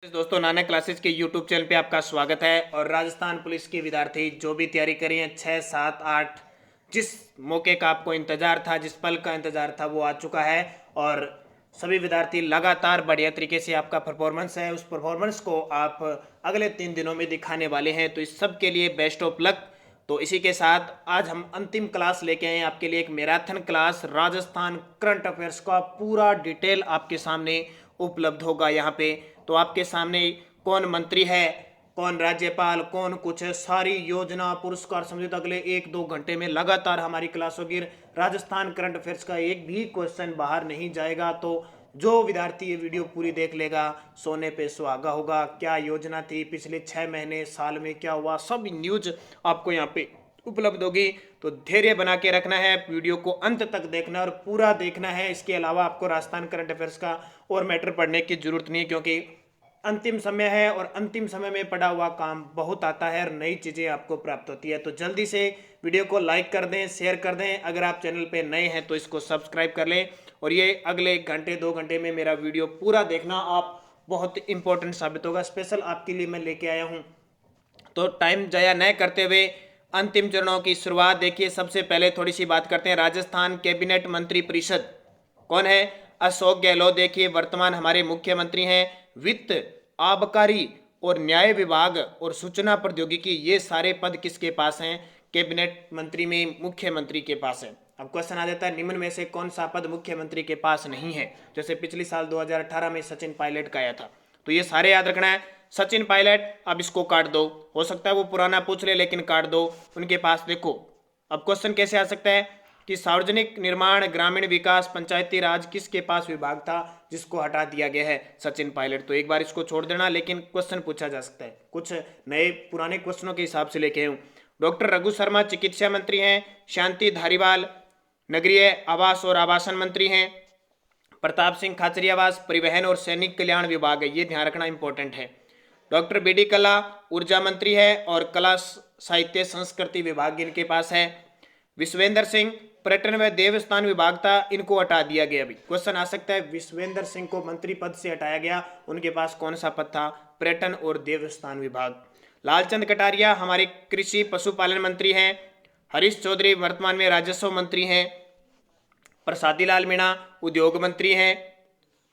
दोस्तों, नानक क्लासेस के YouTube channel पे आपका स्वागत है। और राजस्थान पुलिस के विद्यार्थी जो भी तैयारी करी हैं 6, 7, 8, जिस मौके का आपको इंतजार था, जिस पल का इंतजार था, वो आ चुका है। और सभी विद्यार्थी लगातार बढ़िया तरीके से आपका परफॉर्मेंस है, उस परफॉर्मेंस को आप अगले 3 दिनों में दिखाने वाले हैं। तो इस सब के लिए बेस्ट ऑफ लक। तो इसी के साथ आज हम अंतिम क्लास लेके आए हैं आपके लिए, एक marathon class. Rajasthan current affairs का पूरा डिटेल आपके सामने उपलब्ध होगा यहाँ पे। तो आपके सामने कौन मंत्री है, कौन राज्यपाल, कौन कुछ है, सारी योजना पुरस्कार समझे। तो अगले 1-2 घंटे में लगातार हमारी क्लास होगी। राजस्थान करंट अफेयर्स का एक भी क्वेश्चन बाहर नहीं जाएगा। तो जो विद्यार्थी ये वीडियो पूरी देख लेगा, सोने पे सुहागा होगा। क्या योजना थी, पिछले 6 महीने, साल में क्या हुआ, सब न्यूज आपको यहाँ पे उपलब्ध होगी। तो धैर्य बना के रखना है, वीडियो को अंत तक देखना और पूरा देखना है। इसके अलावा आपको राजस्थान करंट अफेयर्स का और मैटर पढ़ने की जरूरत नहीं है, क्योंकि अंतिम समय है और अंतिम समय में पड़ा हुआ काम बहुत आता है और नई चीज़ें आपको प्राप्त होती है। तो जल्दी से वीडियो को लाइक कर दें, शेयर कर दें। अगर आप चैनल पे नए हैं तो इसको सब्सक्राइब कर लें। और ये अगले 1-2 घंटे में मेरा वीडियो पूरा देखना, आप बहुत इंपॉर्टेंट साबित होगा। स्पेशल आपके लिए मैं लेके आया हूँ। तो टाइम जाया न करते हुए अंतिम चरणों की शुरुआत देखिए। सबसे पहले थोड़ी सी बात करते हैं राजस्थान कैबिनेट मंत्री परिषद कौन है। अशोक गहलोत देखिए वर्तमान हमारे मुख्यमंत्री हैं। वित्त, आबकारी और न्याय विभाग और सूचना प्रौद्योगिकी, ये सारे पद किसके पास हैं? कैबिनेट मंत्री में मुख्यमंत्री के पास है। अब क्वेश्चन आ जाता है निम्न में से कौन सा पद मुख्यमंत्री के पास नहीं है। जैसे पिछले साल 2018 में सचिन पायलट का आया था। तो ये सारे याद रखना है। सचिन पायलट, अब इसको काट दो, हो सकता है वो पुराना पूछ ले लेकिन काट दो। उनके पास देखो अब क्वेश्चन कैसे आ सकता है कि सार्वजनिक निर्माण, ग्रामीण विकास, पंचायती राज किसके पास विभाग था जिसको हटा दिया गया है? सचिन पायलट। तो एक बार इसको छोड़ देना, लेकिन क्वेश्चन पूछा जा सकता है। कुछ नए पुराने क्वेश्चनों के हिसाब से लेके हूँ। डॉक्टर रघु शर्मा चिकित्सा मंत्री हैं। शांति धारीवाल नगरीय आवास और आवासन मंत्री हैं। प्रताप सिंह खाचरियावास परिवहन और सैनिक कल्याण विभाग है, ये ध्यान रखना इंपॉर्टेंट है। डॉक्टर बी डी कल्ला ऊर्जा मंत्री है और कला साहित्य संस्कृति विभाग इनके पास है। विश्वेंद्र सिंह पर्यटन व देवस्थान विभाग था, इनको हटा दिया गया। अभी क्वेश्चन आ सकता है विश्वेंद्र सिंह को मंत्री पद से हटाया गया, उनके पास कौन सा पद था? पर्यटन और देवस्थान विभाग। लालचंद कटारिया हमारे कृषि पशुपालन मंत्री हैं। हरीश चौधरी वर्तमान में राजस्व मंत्री हैं। प्रसादी लाल मीणा उद्योग मंत्री हैं।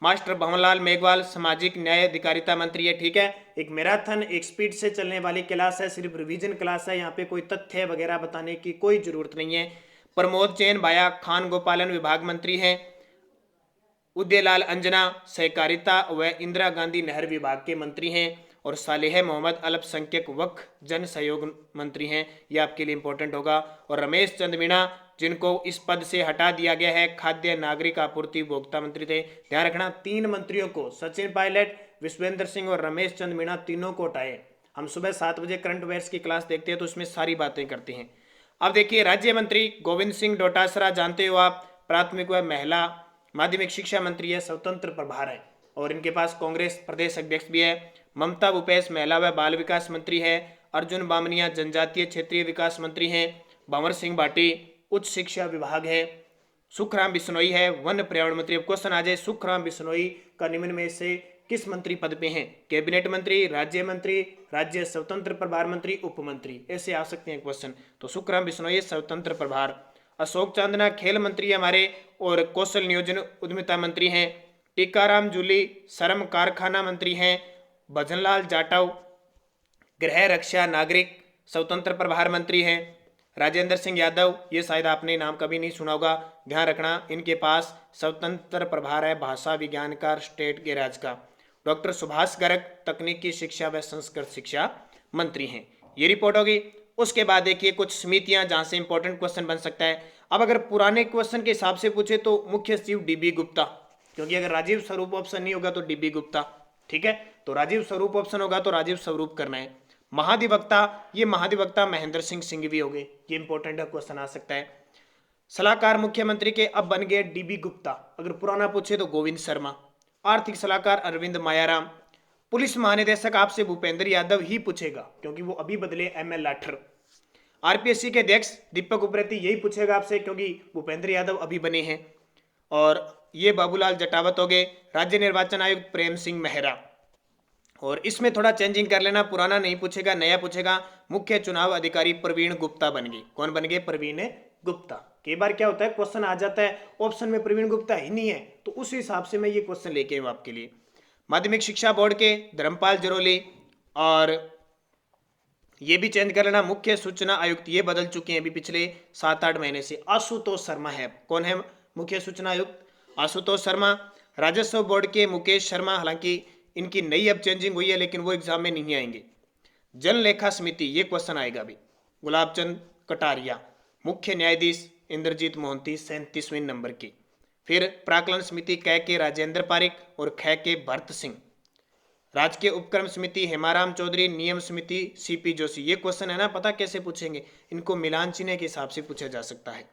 मास्टर भवनलाल मेघवाल सामाजिक न्याय अधिकारिता मंत्री है। ठीक है, एक मैराथन, एक स्पीड से चलने वाली क्लास है, सिर्फ रिवीजन क्लास है। यहाँ पे कोई तथ्य वगैरह बताने की कोई जरूरत नहीं है। प्रमोद चैन भाया खान गोपालन विभाग मंत्री हैं। उदयलाल अंजना सहकारिता व इंदिरा गांधी नहर विभाग के मंत्री हैं। और सालेह मोहम्मद अल्पसंख्यक वक्फ जन सहयोग मंत्री हैं, ये आपके लिए इंपॉर्टेंट होगा। और रमेश चंद मीणा जिनको इस पद से हटा दिया गया है, खाद्य नागरिक आपूर्ति उपभोक्ता मंत्री थे। ध्यान रखना 3 मंत्रियों को, सचिन पायलट, विश्वेंद्र सिंह और रमेश चंद मीणा, तीनों को हटाए। हम सुबह 7 बजे करंट अफेयर्स की क्लास देखते हैं तो उसमें सारी बातें करते हैं। अब देखिए राज्य मंत्री गोविंद सिंह डोटासरा, जानते हो आप, प्राथमिक व महिला माध्यमिक शिक्षा मंत्री है, स्वतंत्र प्रभार है। और इनके पास कांग्रेस प्रदेश अध्यक्ष भी है। ममता भूपेश महिला व बाल विकास मंत्री है। अर्जुन बामनिया जनजातीय क्षेत्रीय विकास मंत्री हैं। भंवर सिंह भाटी उच्च शिक्षा विभाग है। सुखराम बिश्नोई है वन पर्यावरण मंत्री। अब क्वेश्चन आ जाए सुखराम बिश्नोई का निम्न में से किस मंत्री पद पे हैं? कैबिनेट मंत्री, राज्य मंत्री, राज्य स्वतंत्र प्रभार मंत्री, उप मंत्री, ऐसे आ सकते हैं क्वेश्चन। तो सुखराम बिश्नोई स्वतंत्र प्रभार। अशोक चांदना खेल मंत्री हमारे और कौशल नियोजन उद्यमिता मंत्री हैं। टीकाराम जूली श्रम कारखाना मंत्री हैं। भजनलाल जाटव गृह रक्षा नागरिक स्वतंत्र प्रभार मंत्री हैं। राजेंद्र सिंह यादव, ये शायद आपने नाम कभी नहीं सुना होगा, ध्यान रखना, इनके पास स्वतंत्र प्रभार है भाषा विज्ञान का, स्टेट के राज्य का। डॉक्टर सुभाष गर्ग तकनीकी शिक्षा व संस्कृत शिक्षा मंत्री हैं। ये रिपोर्ट होगी। उसके बाद देखिए कुछ समितियां जहां से इंपॉर्टेंट क्वेश्चन बन सकता है। अब अगर पुराने क्वेश्चन के हिसाब से पूछे तो मुख्य सचिव डीबी गुप्ता, क्योंकि अगर राजीव स्वरूप ऑप्शन नहीं होगा तो डीबी गुप्ता। ठीक है, तो राजीव स्वरूप ऑप्शन होगा तो राजीव स्वरूप करना है। महाधिवक्ता, ये महाधिवक्ता महेंद्र सिंह सिंघवी हो गए, ये इंपॉर्टेंट क्वेश्चन आ सकता है। सलाहकार मुख्यमंत्री के अब बन गए डीबी गुप्ता, अगर पुराना पूछे तो गोविंद शर्मा। आर्थिक सलाहकार अरविंद मायाराम। पुलिस महानिदेशक आपसे भूपेंद्र यादव ही पूछेगा, क्योंकि वो अभी बदले एमएल लाठर। आरपीएससी के अध्यक्ष दीपक उप्रेती, यही पूछेगा आपसे, क्योंकि भूपेंद्र यादव अभी बने हैं। और ये बाबूलाल जटावत हो गए। राज्य निर्वाचन आयुक्त प्रेम सिंह मेहरा। और इसमें थोड़ा चेंजिंग कर लेना, पुराना नहीं पूछेगा, नया पूछेगा। मुख्य चुनाव अधिकारी प्रवीण गुप्ता बन गए। कौन बन गए? प्रवीण गुप्ता। कई बार क्या होता है, क्वेश्चन आ जाता है ऑप्शन में प्रवीण गुप्ता ही नहीं है, तो उस हिसाब से मैं ये क्वेश्चन लेके हूं आपके लिए। माध्यमिक शिक्षा बोर्ड के धर्मपाल जरोली, और ये भी चेंज कर लेना, मुख्य सूचना आयुक्त ये बदल चुके हैं अभी पिछले 7-8 महीने से, आशुतोष शर्मा है। कौन है मुख्य सूचना आयुक्त? आशुतोष शर्मा। राजस्व बोर्ड के मुकेश शर्मा, हालांकि इनकी नई अब चेंजिंग हुई है लेकिन वो एग्जाम में नहीं आएंगे। जन लेखा समिति, ये क्वेश्चन आएगा अभी, गुलाबचंद कटारिया। मुख्य न्यायाधीश इंद्रजीत मोहंती 37वें नंबर की। फिर प्राकलन समिति कै के राजेंद्र पारिक और ख के भरत सिंह। राजकीय उपक्रम समिति हेमाराम चौधरी। नियम समिति सीपी जोशी। ये क्वेश्चन है ना, पता कैसे पूछेंगे, इनको मिलान चिन्ह के हिसाब से पूछा जा सकता है।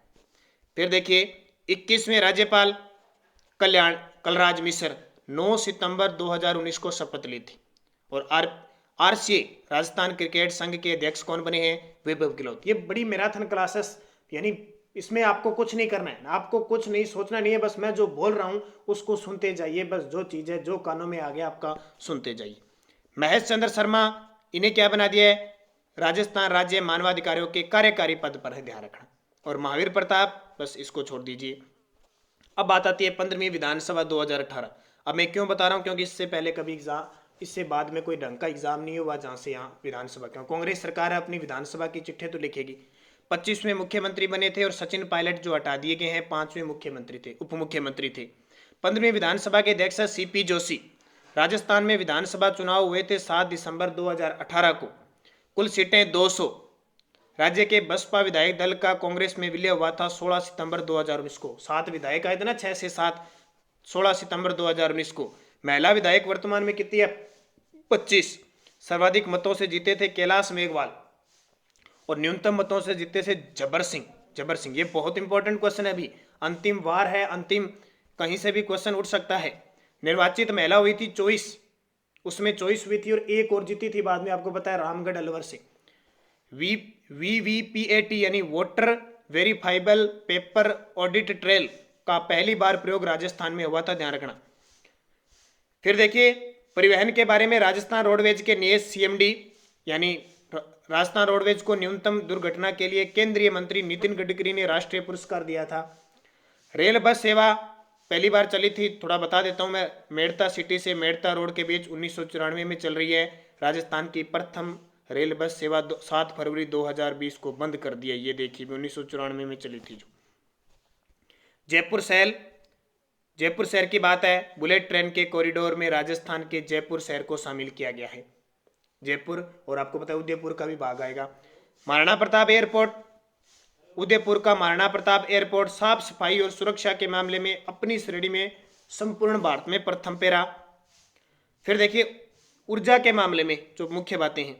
फिर देखिए 21वें राज्यपाल कलराज मिश्र 9 सितंबर 2019 को शपथ ली थी। और आरसीए राजस्थान क्रिकेट संघ के अध्यक्ष कौन बने हैं? वैभव गहलोत। ये बड़ी मैराथन क्लासेस, यानी इसमें आपको कुछ नहीं करना है, आपको कुछ नहीं सोचना नहीं है, बस मैं जो बोल रहा हूं उसको सुनते जाइए, बस जो चीज है जो कानों में आ गया आपका सुनते जाइए। महेश चंद्र शर्मा, इन्हें क्या बना दिया है? राजस्थान राज्य मानवाधिकारियों के कार्यकारी पद पर है, ध्यान रखना। और महावीर प्रताप, बस इसको छोड़ दीजिए। अब बात आती है 15वीं विधानसभा 2018। अब मैं क्यों बता रहा हूं, क्योंकि इससे पहले कभी एग्जाम, इससे बाद में कोई ढंग का एग्जाम नहीं हुआ जहां से यहाँ विधानसभा, क्यों कांग्रेस सरकार है अपनी विधानसभा की चिट्ठी तो लिखेगी। 25वें मुख्यमंत्री बने थे, और सचिन पायलट जो हटा दिए गए हैं 5वें मुख्यमंत्री थे, उप मुख्यमंत्री थे। 15वीं विधानसभा के अध्यक्ष सीपी जोशी। राजस्थान में विधानसभा चुनाव हुए थे 7 दिसंबर 2018 को। कुल सीटें 200। राज्य के बसपा विधायक दल का कांग्रेस में विलय हुआ था 16 सितंबर 2019 को। 7 विधायक आए थे ना, 6 से 7, 16 सितंबर 2019 को। महिला विधायक वर्तमान में कितनी है? 25। सर्वाधिक मतों से जीते थे कैलाश मेघवाल, और न्यूनतम मतों से जीते थे जबर सिंह। जबर सिंह, ये बहुत इंपॉर्टेंट क्वेश्चन है, अभी अंतिम वार है, अंतिम कहीं से भी क्वेश्चन उठ सकता है। निर्वाचित महिला हुई थी 24, उसमें 24 हुई थी, और एक और जीती थी बाद में, आपको पता है, रामगढ़ अलवर से। वीवीपीएटी यानी voter verifiable paper audit trail का पहली बार प्रयोग राजस्थान में हुआ था, ध्यान रखना। फिर देखिए परिवहन के बारे में, राजस्थान रोडवेज के नए सीएमडी, यानी राजस्थान रोडवेज को न्यूनतम दुर्घटना के लिए केंद्रीय मंत्री नितिन गडकरी ने राष्ट्रीय पुरस्कार दिया था। रेल बस सेवा पहली बार चली थी, थोड़ा बता देता हूं मैं, मेड़ता सिटी से मेड़ता रोड के बीच 1994 में चल रही है। राजस्थान की प्रथम रेल बस सेवा 7 फरवरी 2020 को बंद कर दिया, ये देखिए 1994 में चली थी जो। जयपुर शहर की बात है, बुलेट ट्रेन के कॉरिडोर में राजस्थान के जयपुर शहर को शामिल किया गया है। जयपुर, और आपको पता है उदयपुर का भी भाग आएगा। महाराणा प्रताप एयरपोर्ट, उदयपुर का महाराणा प्रताप एयरपोर्ट साफ सफाई और सुरक्षा के मामले में अपनी श्रेणी में संपूर्ण भारत में प्रथम पे रहा। फिर देखिए ऊर्जा के मामले में जो मुख्य बातें हैं,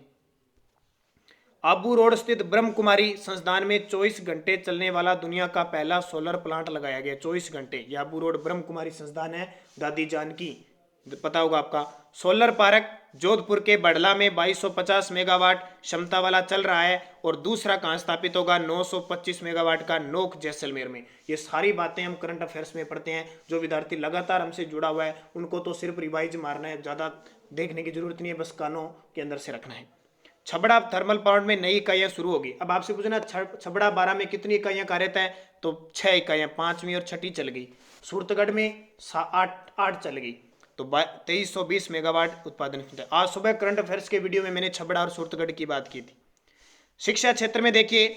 आबू रोड स्थित ब्रह्म कुमारी संस्थान में 24 घंटे चलने वाला दुनिया का पहला सोलर प्लांट लगाया गया। 24 घंटे, ये आबू रोड ब्रह्म कुमारी संस्थान है, दादी जानकी, पता होगा आपका। सोलर पार्क जोधपुर के बड़ला में 2250 मेगावाट क्षमता वाला चल रहा है, और दूसरा कहां स्थापित होगा? 925 मेगावाट का नोक जैसलमेर में। ये सारी बातें हम करंट अफेयर्स में पढ़ते हैं। जो विद्यार्थी लगातार हमसे जुड़ा हुआ है उनको तो सिर्फ रिवाइज मारना है, ज्यादा देखने की जरूरत नहीं है, बस कानों के अंदर से रखना है। छबड़ा थर्मल प्लांट में नई इकाइयां शुरू होगी। अब आपसे पूछना छबड़ा 12 में कितनी इकाइयां कार्यरत है, तो 6 इकाइयां, 5वीं और 6ठी चल गई। सूरतगढ़ में 8 चल गई, तो 2320 मेगावाट उत्पादन क्षमता। आज सुबह करंट अफेयर्स के वीडियो में मैंने छबड़ा और सूरतगढ़ की बात की थी। शिक्षा क्षेत्र में देखिए,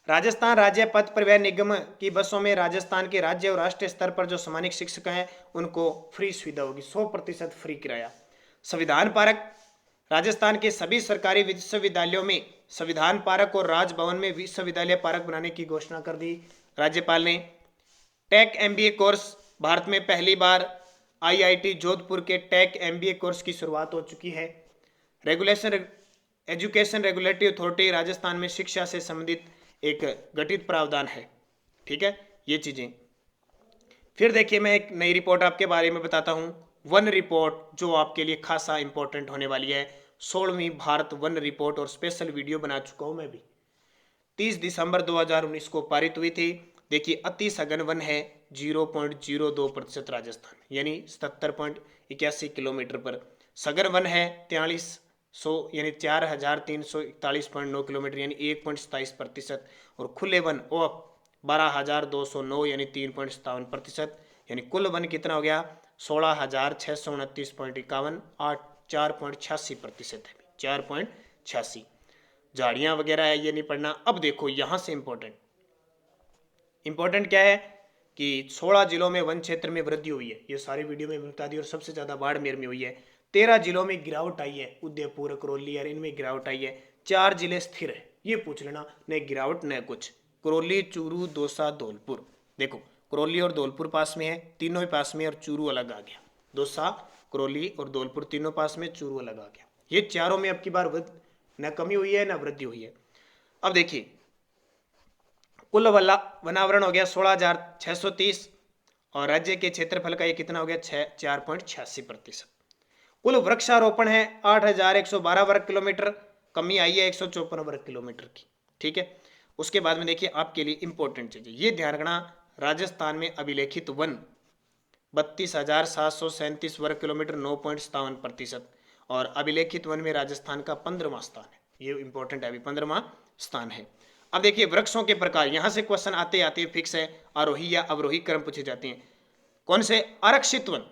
राजस्थान राज्य पथ परिवहन निगम की बसों में राजस्थान के राज्य और राष्ट्रीय स्तर पर जो सामान्य शिक्षक हैं उनको फ्री सुविधा होगी, 100% फ्री किराया। संविधान पार्क, राजस्थान के सभी सरकारी विश्वविद्यालयों में संविधान पार्क और राजभवन में विश्वविद्यालय पार्क बनाने की घोषणा कर दी राज्यपाल ने। टेक एमबीए कोर्स, भारत में पहली बार आईआईटी जोधपुर के टेक एमबीए कोर्स की शुरुआत हो चुकी है। एजुकेशन रेगुलेटरी अथॉरिटी राजस्थान में शिक्षा से संबंधित एक गठित प्रावधान है, ठीक है, ये चीजें। फिर देखिए मैं एक नई रिपोर्ट आपके बारे में बताता हूं, वन रिपोर्ट, जो आपके लिए खासा इंपॉर्टेंट होने वाली है। 16वीं भारत वन रिपोर्ट, और स्पेशल वीडियो बना चुका हूं मैं भी। 30 दिसंबर 2019 को पारित हुई थी। देखिए अति सघन वन है 0.02% राजस्थान में, यानी 77.81 किलोमीटर पर। सगर वन है 4300 यानी 4341.9 किलोमीटर यानी 1.27%। और खुले वन ओ 12,209 यानी 3.57%। यानी कुल वन कितना हो गया 16,629.51, 4.86% है, 4.86। झाड़ियां वगैरह है ये नहीं पढ़ना। अब देखो यहां से इंपॉर्टेंट क्या है कि 16 जिलों में वन क्षेत्र में वृद्धि हुई है, ये सारी वीडियो में बता दी। और सबसे ज्यादा बाड़मेर में हुई है। 13 जिलों में गिरावट आई है, उदयपुर करौली और इनमें गिरावट आई है। 4 जिले स्थिर है, ये पूछ लेना, न गिरावट न कुछ। करौली, चूरू, दौसा, धौलपुर। देखो करौली और धौलपुर पास में है, तीनों ही पास में, और चूरू अलग आ गया। दौसा, करौली और धौलपुर तीनों पास में, चूरू अलग आ गया। ये चारों में अब की बार न कमी हुई है न वृद्धि हुई है। अब देखिए कुल वनावरण हो गया 16,630 और राज्य के क्षेत्रफल का ये कितना हो गया 4.86%। कुल वृक्षारोपण है 8,112 वर्ग किलोमीटर, कमी आई है 154 वर्ग किलोमीटर की। ठीक है, उसके बाद में देखिए आपके लिए इंपॉर्टेंट चीजें ये ध्यान रखना। राजस्थान में अभिलेखित वन 32,737 वर्ग किलोमीटर, 9.57%। और अभिलेखित वन में राजस्थान का 15वां स्थान है, ये इंपॉर्टेंट है, अभी 15वां स्थान है। अब देखिए वृक्षों के प्रकार, यहां से क्वेश्चन आते आते फिक्स है, आरोही या अवरोही क्रम पूछे जाते हैं। कौन से? आरक्षित वन।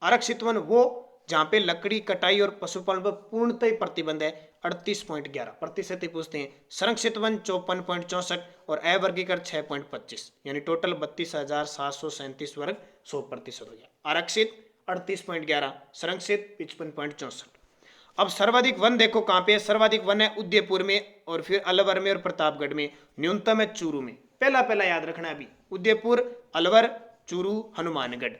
आरक्षित वन वो जहां पे लकड़ी कटाई और पशुपालन पर पूर्णतः प्रतिबंध है, 38.11% ही पूछते हैं। संरक्षित वन 54.64 और अवर्गीकृत 6.25, यानी टोटल 32,737 वर्ग 100% हो गया। आरक्षित 38.11, संरक्षित 55.64। अब सर्वाधिक वन देखो कहां पे? सर्वाधिक वन है उदयपुर में, और फिर अलवर में और प्रतापगढ़ में। न्यूनतम है चूरू में। पहला याद रखना अभी, उदयपुर, अलवर, चूरू, हनुमानगढ़।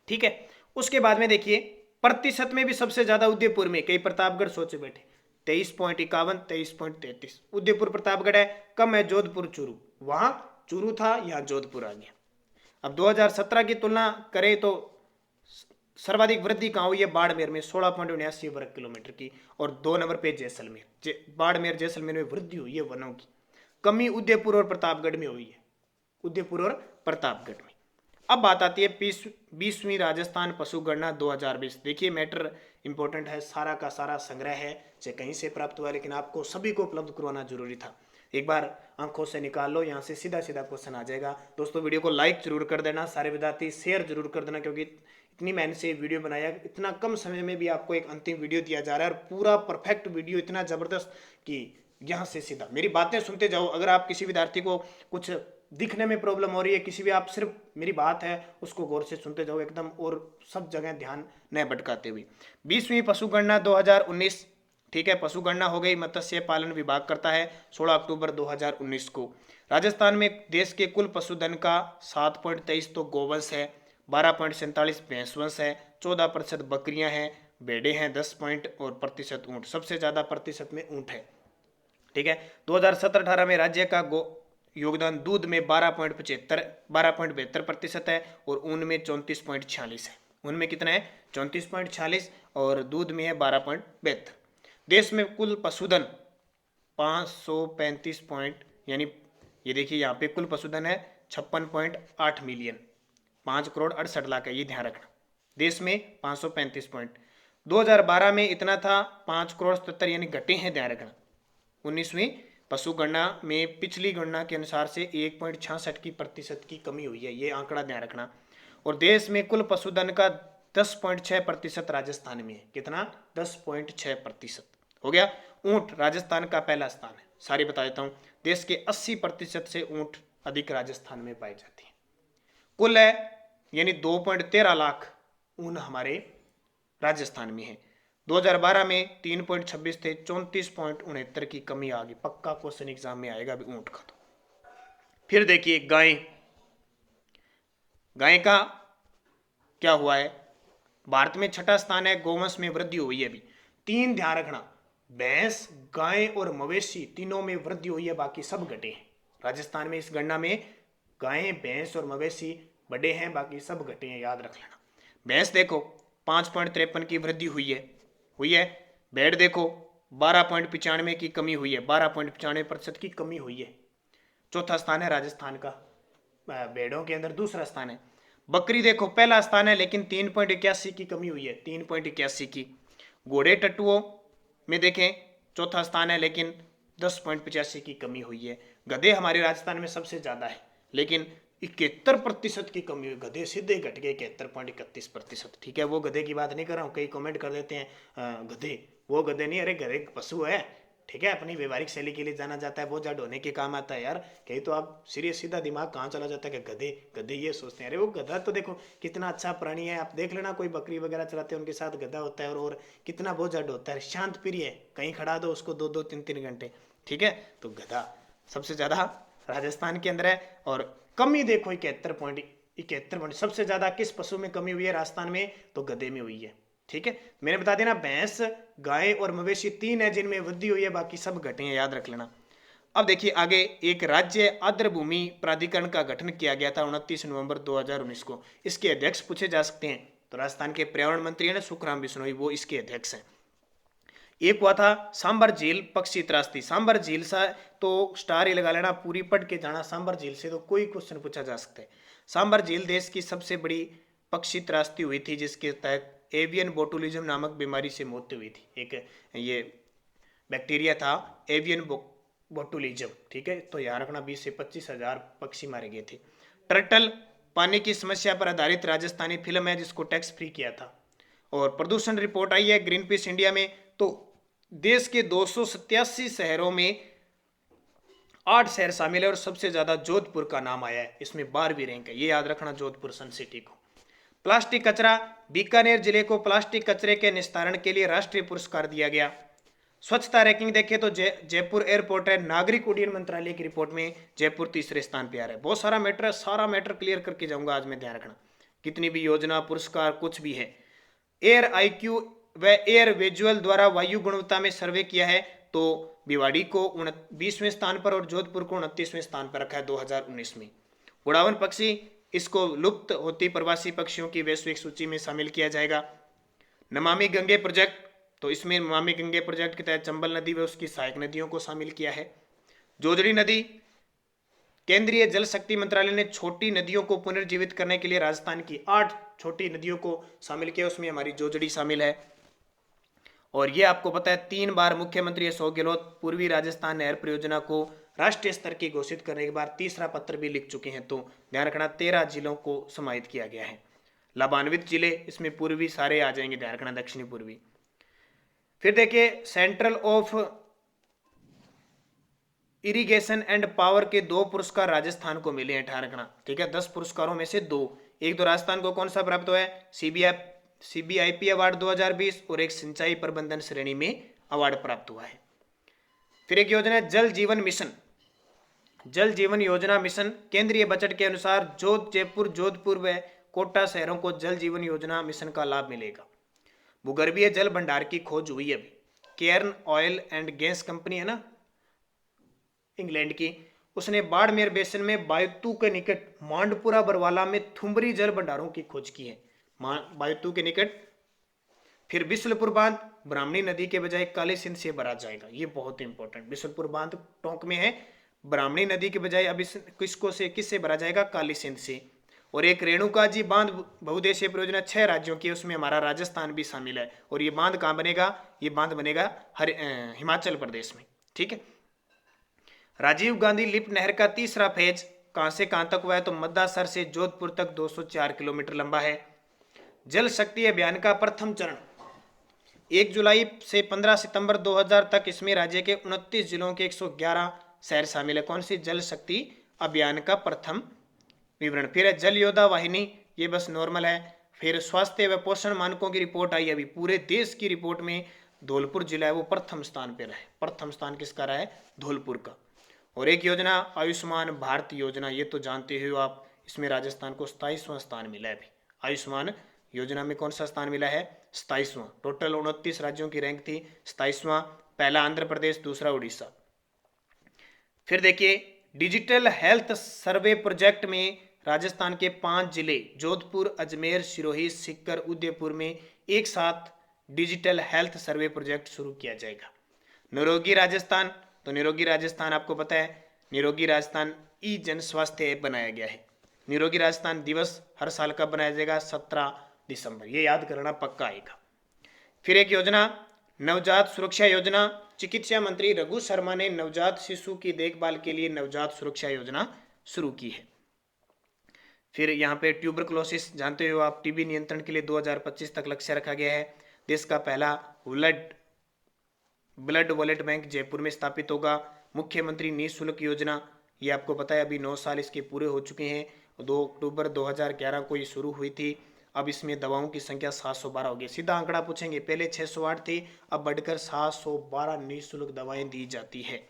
ठीक है, उसके बाद में देखिए प्रतिशत में भी सबसे ज्यादा उदयपुर में, कई प्रतापगढ़ सोचे बैठे 23.51, 23.33 उदयपुर प्रतापगढ़ है। कम है जोधपुर, चूरू। वहां चूरू था, यहां जोधपुर आ गया। अब 2017 की तुलना करें तो सर्वाधिक वृद्धि कहां हुई है? बाड़मेर में 16.79 वर्ग किलोमीटर की। और 2 नंबर पे जैसलमेर। बाड़मेर जैसलमेर में वृद्धि हुई है वनों की। कमी उदयपुर और प्रतापगढ़ में हुई है, उदयपुर और प्रतापगढ़ में। अब बात आती है 20वीं राजस्थान पशु गणना 2020। देखिए मैटर इंपॉर्टेंट है, सारा का सारा संग्रह है, चाहे कहीं से प्राप्त हुआ, लेकिन आपको सभी को उपलब्ध करवाना जरूरी था। एक बार आंखों से निकाल लो, यहाँ से सीधा सीधा क्वेश्चन आ जाएगा। दोस्तों वीडियो को लाइक जरूर कर देना, सारे विद्यार्थी शेयर जरूर कर देना, क्योंकि इतनी मेहनत से वीडियो बनाया, इतना कम समय में भी आपको एक अंतिम वीडियो दिया जा रहा है, और पूरा परफेक्ट वीडियो, इतना जबरदस्त कि यहाँ से सीधा मेरी बातें सुनते जाओ। अगर आप किसी विद्यार्थी को कुछ दिखने में प्रॉब्लम हो रही है, किसी भी, आप सिर्फ मेरी बात है उसको गौर से सुनते जाओ एकदम, और सब जगह ध्यान न भटकाते हुए। 20वीं पशु गणना 2019। ठीक है, पशु गणना हो गई, मत्स्य पालन विभाग करता है 16 अक्टूबर 2019 को। राजस्थान में देश के कुल पशुधन का 7.23 तो गोवंश है, 12.47 भैंसवंश है, 14% बकरियां हैं, भेड़े हैं 10 और प्रतिशत ऊंट, सबसे ज्यादा प्रतिशत में ऊंट है। ठीक है, 2017-18 में राज्य का योगदान दूध में 12.72% है, और ऊन में 34.46 है। ऊन में कितना है? 34.46, और दूध में है 12.72। देश में कुल पशुधन 535 यानी ये देखिए यहाँ पे कुल पशुधन है 56.8 मिलियन, 5,68,00,000 है, ये ध्यान रखना। देश में 535 पॉइंट। 2012 में इतना था 5,77,00,000, यानी घटे हैं, ध्यान रखना। 19वीं पशु गणना में पिछली गणना के अनुसार से 1.66% की कमी हुई है, ये आंकड़ा ध्यान रखना। और देश में कुल पशुधन का 10.6% राजस्थान में है। कितना? 10.6% हो गया। ऊंट राजस्थान का पहला स्थान है, सारी बता देता हूं। देश के 80% से ऊंट अधिक राजस्थान में पाई जाती है। कुल है यानी 2.13 लाख ऊन हमारे राजस्थान में है। 2012 में 3.26 थे, 34.69 की कमी आ गई। पक्का क्वेश्चन एग्जाम में आएगा अभी ऊंट का। तो फिर देखिए गाय, गाय का क्या हुआ है? भारत में 6ठा स्थान है, गोवंश में वृद्धि हुई है अभी। 3 ध्यान रखना, भैंस, गाय और मवेशी तीनों में वृद्धि हुई है, बाकी सब घटे हैं। राजस्थान में इस गणना में गाय, भैंस और मवेशी बड़े हैं, बाकी सब घटे हैं, याद रख लेना। भैंस देखो 5.53 की वृद्धि हुई है। भेड़ देखो 12.95 की कमी हुई है, 12.95% की कमी हुई है। चौथा स्थान है राजस्थान का। भेड़ों के अंदर दूसरा स्थान है। बकरी देखो पहला स्थान है लेकिन 3.81 की कमी हुई है, 3.81 की। घोड़े टट्टुओं में देखें चौथा स्थान है लेकिन 10.85 की कमी हुई है। गधे हमारे राजस्थान में सबसे ज्यादा है लेकिन 71% की कमी हुई। गधे सीधे घट गए 71.31%। ठीक है, वो गधे की बात नहीं कर रहा हूँ, कई कमेंट कर देते हैं गधे, वो गधे नहीं, अरे गधे पशु है। ठीक है, अपनी व्यवहारिक शैली के लिए जाना जाता है, वो जा ढोने के काम आता है यार। कहीं तो आप सीरियस सीधा दिमाग कहाँ चला जाता है कि गधे गधे ये सोचते हैं। अरे वो गधा तो देखो कितना अच्छा प्राणी है, आप देख लेना कोई बकरी वगैरह चलाते हैं उनके साथ गधा होता है, और कितना बोझ होता है, शांत प्रिय है, कहीं खड़ा दो उसको 2-2 3-3 घंटे। ठीक है, तो गधा सबसे ज्यादा राजस्थान के अंदर है। और कमी देखो 71.71 सबसे ज्यादा किस पशु में कमी हुई है राजस्थान में, तो गधे में हुई है। ठीक है, मैंने बता देना भैंस गाय और मवेशी 3 है जिनमें वृद्धि हुई है, बाकी सब घटे हैं, याद रख लेना। अब देखिए आगे, एक राज्य आर्द्र भूमि प्राधिकरण का गठन किया गया था 29 नवंबर 2019 को। इसके अध्यक्ष पूछे जा सकते हैं, तो राजस्थान के पर्यावरण मंत्री है ना सुखराम बिश्नोई, वो इसके अध्यक्ष हैं। एक हुआ था सांबर झील पक्षी त्रासदी। सांबर झील सा तो स्टार ही लगा लेना, पूरी पढ़ के जाना, सांबर झील से तो कोई क्वेश्चन पूछा जा सकता है। सांबर झील देश की सबसे बड़ी पक्षी त्रासदी हुई थी, जिसके तहत एवियन बोटुलिज्म नामक बीमारी से मौत हुई थी। एक ये बैक्टीरिया था एवियन बोटुलिज्म। ठीक है, तो याद रखना 20 से 25 हजार पक्षी मारे गए थे। टर्टल पानी की समस्या पर आधारित राजस्थानी फिल्म है जिसको टैक्स फ्री किया था। और प्रदूषण रिपोर्ट आई है ग्रीन पीस इंडिया में, तो देश के 287 शहरों में 8 शहर शामिल है और सबसे ज्यादा जोधपुर का नाम आया है, इसमें 12वीं रैंक है, ये याद रखना जोधपुर सन सिटी को। प्लास्टिक कचरा, बीकानेर जिले को प्लास्टिक कचरे के निस्तारण के लिए राष्ट्रीय पुरस्कार दिया गया। स्वच्छता रैंकिंग देखें तो जयपुर एयरपोर्ट है, नागरिक उड्डयन मंत्रालय की रिपोर्ट में जयपुर तीसरे स्थान पे आ रहा है। बहुत सारा मैटर है, सारा मैटर क्लियर करके जाऊंगा आज मैं, ध्यान रखना। कितनी भी योजना पुरस्कार कुछ भी है। एयर IQ व एयर विजुअल द्वारा वायु गुणवत्ता में सर्वे किया है, तो भिवाड़ी को 20वें स्थान पर और जोधपुर को 29वें स्थान पर रखा है 2019 में। उड़ावन पक्षी, इसको लुप्त होती प्रवासी पक्षियों की वैश्विक सूची में शामिल किया जाएगा। नमामि गंगे प्रोजेक्ट, तो इसमें नमामि गंगे प्रोजेक्ट के तहत चंबल नदी व उसकी सहायक नदियों को शामिल किया है। जोजड़ी नदी, केंद्रीय जल शक्ति मंत्रालय ने छोटी नदियों को पुनर्जीवित करने के लिए राजस्थान की 8 छोटी नदियों को शामिल किया, उसमें हमारी जोजड़ी शामिल है। और ये आपको पता है 3 बार मुख्यमंत्री अशोक गहलोत पूर्वी राजस्थान नहर परियोजना को राष्ट्रीय स्तर की घोषित करने के बाद तीसरा पत्र भी लिख चुके हैं, तो ध्यान रखना 13 जिलों को समाहित किया गया है। लाभान्वित जिले, इसमें पूर्वी सारे आ जाएंगे, ध्यान रखना दक्षिणी पूर्वी। फिर देखिए central of irrigation and power के 2 पुरस्कार राजस्थान को मिले हैं, ध्यान रखना। ठीक है, 10 पुरस्कारों में से 2, एक तो राजस्थान को कौन सा प्राप्त हुआ है, CBIP अवार्ड 2020, और एक सिंचाई प्रबंधन श्रेणी में अवार्ड प्राप्त हुआ है। फिर एक योजना है जल जीवन मिशन। जल जीवन योजना मिशन केंद्रीय बजट के अनुसार जयपुर, जोधपुर व कोटा शहरों को जल जीवन योजना मिशन का लाभ मिलेगा। भूगर्भीय जल भंडार की खोज हुई है अभी। Cairn oil and gas company है ना इंग्लैंड की, उसने बाड़मेर बेसिन में बायतू के निकट मांडपुरा बरवाला में थुमरी जल भंडारों की खोज की है, बायतू के निकट। फिर बिशुलपुर बांध ब्राह्मणी नदी के बजाय काली सिंध से भरा जाएगा, ये बहुत इंपॉर्टेंट। बिशुलपुर बांध टोंक में है, ब्राह्मणी नदी के बजाय अब किससे भरा जाएगा, काली सिंध से। और एक रेणुका जी बांध बहुउद्देशीय परियोजना 6 राज्यों की, उसमें हमारा राजस्थान भी शामिल है। और ये बांध कहाँ बनेगा, ये बांध बनेगा हिमाचल प्रदेश में। ठीक है, राजीव गांधी लिफ्ट नहर का तीसरा फेज कहां से कहां तक हुआ है, तो मद्दासर से जोधपुर तक 204 किलोमीटर लंबा है। जल शक्ति अभियान का प्रथम चरण 1 जुलाई से 15 सितंबर 2000 तक, इसमें राज्य के 29 जिलों के 111 शहर शामिल है। कौन सी, जल शक्ति अभियान का प्रथम विवरण। फिर है जल योद्धा वाहिनी, ये बस नॉर्मल है। फिर स्वास्थ्य व पोषण मानकों की रिपोर्ट आई अभी, पूरे देश की रिपोर्ट में धौलपुर जिला है वो प्रथम स्थान पर है। प्रथम स्थान किसका रहा है, धौलपुर का। और एक योजना आयुष्मान भारत योजना, ये तो जानते हो आप, इसमें राजस्थान को 27वां स्थान मिला है अभी। आयुष्मान योजना में कौन सा स्थान मिला है, 27वां। टोटल 29 राज्यों की रैंक थी, 27वां। पहला आंध्र प्रदेश, दूसरा उड़ीसा। फिर देखिए डिजिटल हेल्थ सर्वे प्रोजेक्ट में राजस्थान के 5 जिले जोधपुर, अजमेर, सिरोही, सीकर, उदयपुर में एक साथ डिजिटल हेल्थ सर्वे प्रोजेक्ट शुरू किया जाएगा। निरोगी राजस्थान, तो निरोगी राजस्थान आपको पता है, निरोगी राजस्थान ई जन स्वास्थ्य ऐप बनाया गया है। निरोगी राजस्थान दिवस हर साल कब बनाया जाएगा? 17 दिसंबर। ये याद करना पक्का आएगा। फिर एक योजना, नवजात सुरक्षा योजना। चिकित्सा मंत्री रघु शर्मा ने नवजात शिशु की देखभाल के लिए नवजात सुरक्षा योजना शुरू की है। फिर यहाँ पे ट्यूबरकुलोसिस जानते हो आप, टीबी नियंत्रण के लिए 2025 तक लक्ष्य रखा गया है। देश का पहला ब्लड वॉलेट बैंक जयपुर में स्थापित होगा। मुख्यमंत्री निःशुल्क योजना, ये आपको पता है अभी 9 साल इसके पूरे हो चुके हैं। 2 अक्टूबर 2011 को ये शुरू हुई थी। अब इसमें दवाओं की संख्या 712 होगी। सीधा आंकड़ा पूछेंगे, पहले 608 थी, अब बढ़कर 712 निःशुल्क दवाएं दी जाती है।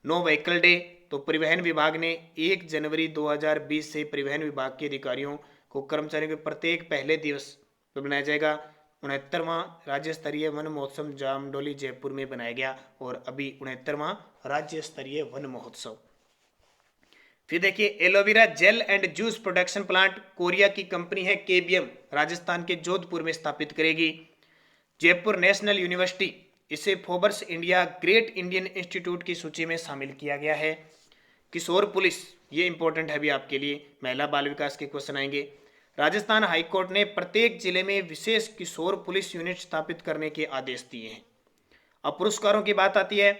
नो व्हीकल डे, तो परिवहन विभाग ने 1 जनवरी 2020 से परिवहन विभाग के अधिकारियों को कर्मचारियों के प्रत्येक पहले दिवस पर बनाया जाएगा। 69वां राज्य स्तरीय वन महोत्सव जामडोली जयपुर में बनाया गया और अभी 69वां राज्य स्तरीय वन महोत्सव। फिर देखिए aloe vera gel and juice production plant Korea की कंपनी है केबीएम, राजस्थान के जोधपुर में स्थापित करेगी। जयपुर नेशनल यूनिवर्सिटी, इसे Forbes India great Indian institute की सूची में शामिल किया गया है। किशोर पुलिस, ये इंपॉर्टेंट है भी आपके लिए, महिला बाल विकास के क्वेश्चन आएंगे। राजस्थान हाईकोर्ट ने प्रत्येक जिले में विशेष किशोर पुलिस यूनिट स्थापित करने के आदेश दिए हैं। अब पुरस्कारों की बात आती है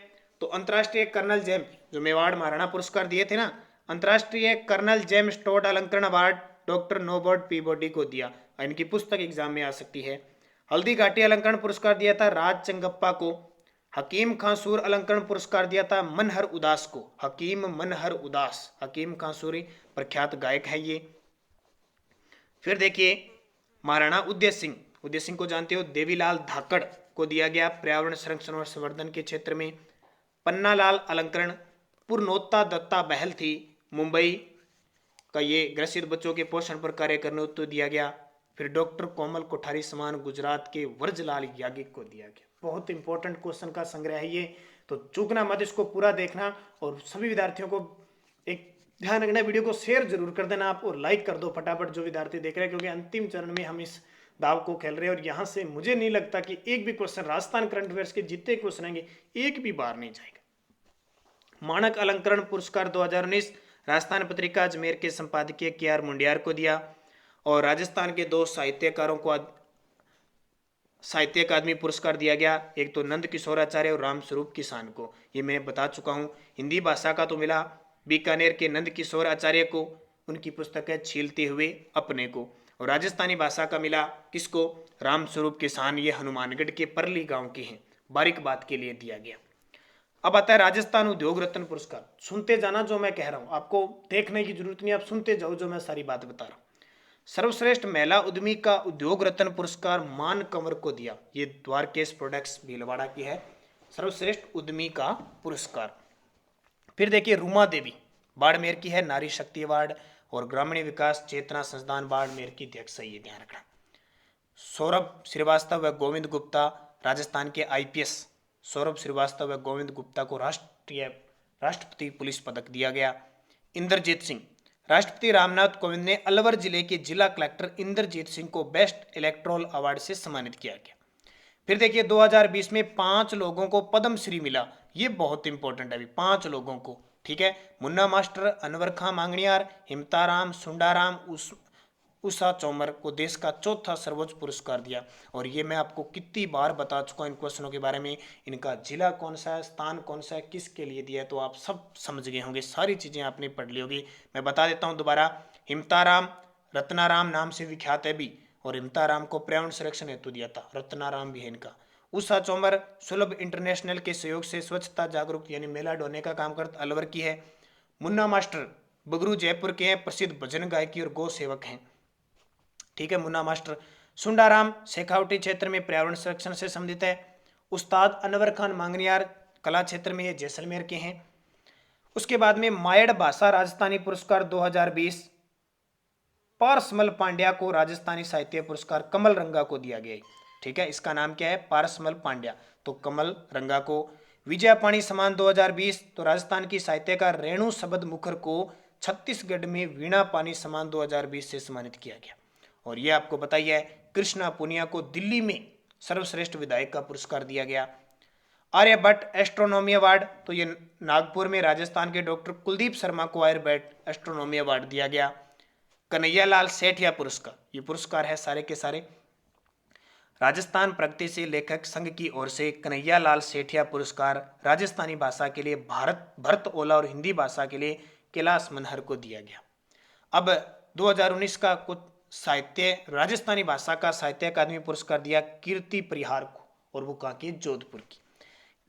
तो अंतर्राष्ट्रीय कर्नल जेम्स, जो मेवाड़ महाराणा पुरस्कार दिए थे ना, अंतर्राष्ट्रीय कर्नल जेम्स टोड अलंकरण अवार्ड डॉक्टर नोबर्ट पीबॉडी को दिया। इनकी पुस्तक एग्जाम में आ सकती है। हल्दी घाटी अलंकरण पुरस्कार दिया था राज चंगप्पा को। हकीम खांसूर अलंकरण पुरस्कार दिया था मनहर उदास को। हकीम मनहर उदास, हकीम खांसूरी प्रख्यात गायक है ये। फिर देखिए महाराणा उदय सिंह को जानते हो, देवीलाल धाकड़ को दिया गया पर्यावरण संरक्षण और संवर्धन के क्षेत्र में। पन्नालाल अलंकरण पूर्णोत्ता दत्ता बहल थी, मुंबई का, ये ग्रसित बच्चों के पोषण पर कार्य करने उत्तर दिया गया। फिर डॉक्टर कोमल कोठारी सम्मान गुजरात के वर्जलाल यागिक को दिया गया। बहुत इंपॉर्टेंट क्वेश्चन का संग्रह है ये, तो चूकना मत, इसको पूरा देखना। और सभी विद्यार्थियों को एक ध्यान रखना, वीडियो को शेयर जरूर कर देना आप और लाइक कर दो फटाफट जो विद्यार्थी देख रहे हैं, क्योंकि अंतिम चरण में हम इस दाव को खेल रहे हैं। और यहाँ से मुझे नहीं लगता कि एक भी क्वेश्चन, राजस्थान करंट अफेयर्स के जितने क्वेश्चन आएंगे एक भी बार नहीं जाएगा। माणक अलंकरण पुरस्कार 2019 राजस्थान पत्रिका अजमेर के संपादकीय KR मुंडियार को दिया। और राजस्थान के 2 साहित्यकारों को साहित्य अकादमी पुरस्कार दिया गया, एक तो नंद किशोर आचार्य और रामस्वरूप किसान को, ये मैं बता चुका हूँ। हिंदी भाषा का तो मिला बीकानेर के नंद किशोर आचार्य को, उनकी पुस्तक है छीलते हुए अपने को। और राजस्थानी भाषा का मिला किसको? रामस्वरूप किसान, ये हनुमानगढ़ के परली गांव के हैं। बारीक बात के लिए दिया गया। अब आता है राजस्थान उद्योग रत्न पुरस्कार। सुनते जाना जो मैं कह रहा हूं, आपको देखने की जरूरत नहीं, आप सुनते जाओ जो मैं सारी बात बता रहा हूं। सर्वश्रेष्ठ महिला उद्यमी का उद्योग रत्न पुरस्कार मान कंवर को दिया। ये द्वारकेश प्रोडक्ट्स भीलवाड़ा की है, सर्वश्रेष्ठ उद्यमी का पुरस्कार। फिर देखिए रूमा देवी बाड़मेर की है, नारी शक्ति अवार्ड। और ग्रामीण विकास चेतना संस्थान बाड़मेर की अध्यक्ष है, ये ध्यान रखना। सौरभ श्रीवास्तव व गोविंद गुप्ता राजस्थान के IPS, सौरभ श्रीवास्तव व गोविंद गुप्ता को राष्ट्रपति पुलिस पदक दिया गया। इंद्रजीत सिंह, राष्ट्रपति रामनाथ कोविंद ने अलवर जिले के जिला कलेक्टर इंद्रजीत सिंह को बेस्ट इलेक्टोरल अवार्ड से सम्मानित किया गया। फिर देखिए 2020 में 5 लोगों को पद्मश्री मिला, ये बहुत इंपॉर्टेंट है अभी, 5 लोगों को, ठीक है। मुन्ना मास्टर, अनवर खां मांगणियार, हिमताराम, सुंडाराम, उषा चौमर को देश का 4था सर्वोच्च पुरस्कार दिया। और ये मैं आपको कितनी बार बता चुका हूँ इन क्वेश्चनों के बारे में, इनका जिला कौन सा है, स्थान कौन सा है, किसके लिए दिया है, तो आप सब समझ गए होंगे, सारी चीज़ें आपने पढ़ ली होगी। मैं बता देता हूँ दोबारा। हिमताराम रत्नाराम नाम से विख्यात है भी, और हिमताराम को पर्यावरण संरक्षण हेतु दिया था, रत्नाराम भी है इनका। उषा चौमर सुलभ इंटरनेशनल के सहयोग से स्वच्छता जागरूक यानी मेला ढोने का काम करता, अलवर की है। मुन्ना मास्टर बगरू जयपुर के हैं, प्रसिद्ध भजन गायकी और गौ सेवक हैं, ठीक है मुन्ना मास्टर। सुंडाराम शेखावटी क्षेत्र में पर्यावरण संरक्षण से संबंधित है। उस्ताद अनवर खान मांगनियार कला क्षेत्र में, ये जैसलमेर के हैं। उसके बाद में मायड़ भाषा राजस्थानी पुरस्कार 2020 पारसमल पांड्या को राजस्थानी साहित्य पुरस्कार कमल रंगा को दिया गया है, ठीक है। इसका नाम क्या है? पारसमल पांड्या, तो कमल रंगा को। विजयपाणी सम्मान 2020 तो राजस्थान की साहित्यकार रेणु शब्द मुखर को छत्तीसगढ़ में वीणा पानी सम्मान 2020 से सम्मानित किया गया। और ये आपको बताइए कृष्णा पुनिया को दिल्ली में सर्वश्रेष्ठ विधायक का पुरस्कार दिया गया। आर्यभट्ट एस्ट्रोनॉमी अवार्ड तो ये नागपुर में राजस्थान के डॉक्टर कुलदीप शर्मा को आर्यभट्ट एस्ट्रोनॉमी अवार्ड दिया गया। कन्हैयालाल सेठिया पुरस्कार, ये पुरस्कार है सारे के सारे राजस्थान प्रगतिशील लेखक संघ की ओर से कन्हैयालाल सेठिया पुरस्कार राजस्थानी भाषा के लिए भरत ओला और हिंदी भाषा के लिए कैलाश मनहर को दिया गया। अब 2019 का कुछ साहित्य राजस्थानी भाषा का साहित्य अकादमी पुरस्कार दिया कीर्ति परिहार को, और वो कहाँ की, जोधपुर की।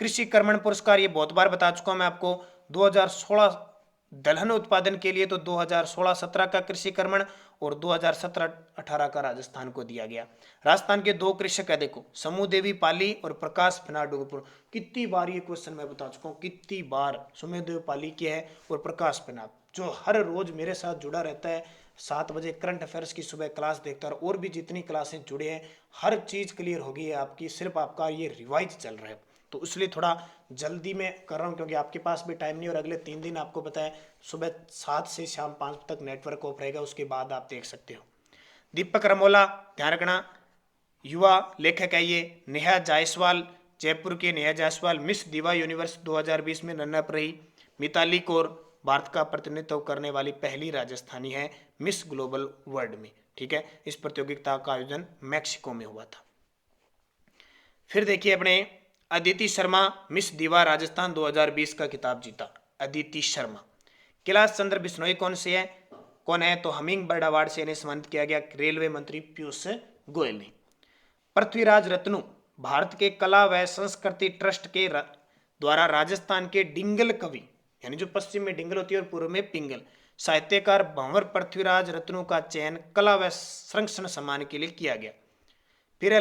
कृषि कर्मण पुरस्कार ये बहुत बार बता चुका हूं मैं आपको, 2016 दलहन उत्पादन के लिए तो 2016-17 का कृषि कर्मण और 2017-18 का राजस्थान को दिया गया। राजस्थान के दो कृषक है, देखो समूह देवी पाली और प्रकाश फनाडुगपुर। कितनी बार ये क्वेश्चन मैं बता चुका हूँ, कितनी बार समूह देवी पाली की है और प्रकाश फनाड, जो हर रोज मेरे साथ जुड़ा रहता है, 7 बजे करंट अफेयर्स की सुबह क्लास देखता है, और भी जितनी क्लासें जुड़े हैं हर चीज क्लियर हो गई है आपकी, सिर्फ आपका ये रिवाइज चल रहा है। तो इसलिए थोड़ा जल्दी में कर रहा हूँ क्योंकि आपके पास भी टाइम नहीं, और अगले 3 दिन आपको पता है सुबह 7 से शाम 5 तक नेटवर्क ऑफ रहेगा, उसके बाद आप देख सकते हो। दीपक रमोला, ध्यान रखना युवा लेखक है ये। नेहा जायसवाल, जयपुर के नेहा जायसवाल मिस दिवा यूनिवर्स 2020 में रनअप रही। मिताली कौर भारत का प्रतिनिधित्व करने वाली पहली राजस्थानी है मिस ग्लोबल वर्ल्ड में, ठीक है। इस प्रतियोगिता का आयोजन मैक्सिको में हुआ था। फिर देखिए अपने अदिति शर्मा मिस दिवा राजस्थान 2020 का खिताब जीता, अदिति शर्मा। कैलाश चंद्र बिश्नोई कौन है तो हमिंग बर्ड अवार्ड से इन्हें सम्मानित किया गया रेलवे मंत्री पीयूष गोयल ने। पृथ्वीराज रत्नू भारत के कला व संस्कृति ट्रस्ट के द्वारा राजस्थान के डिंगल कवि, यानी जो पश्चिम में डिंगल होती है और पूर्व में पिंगल, साहित्यकार भंवर पृथ्वीराज रत्नू का चयन कला व संरक्षण सम्मान के लिए किया गया। फिर है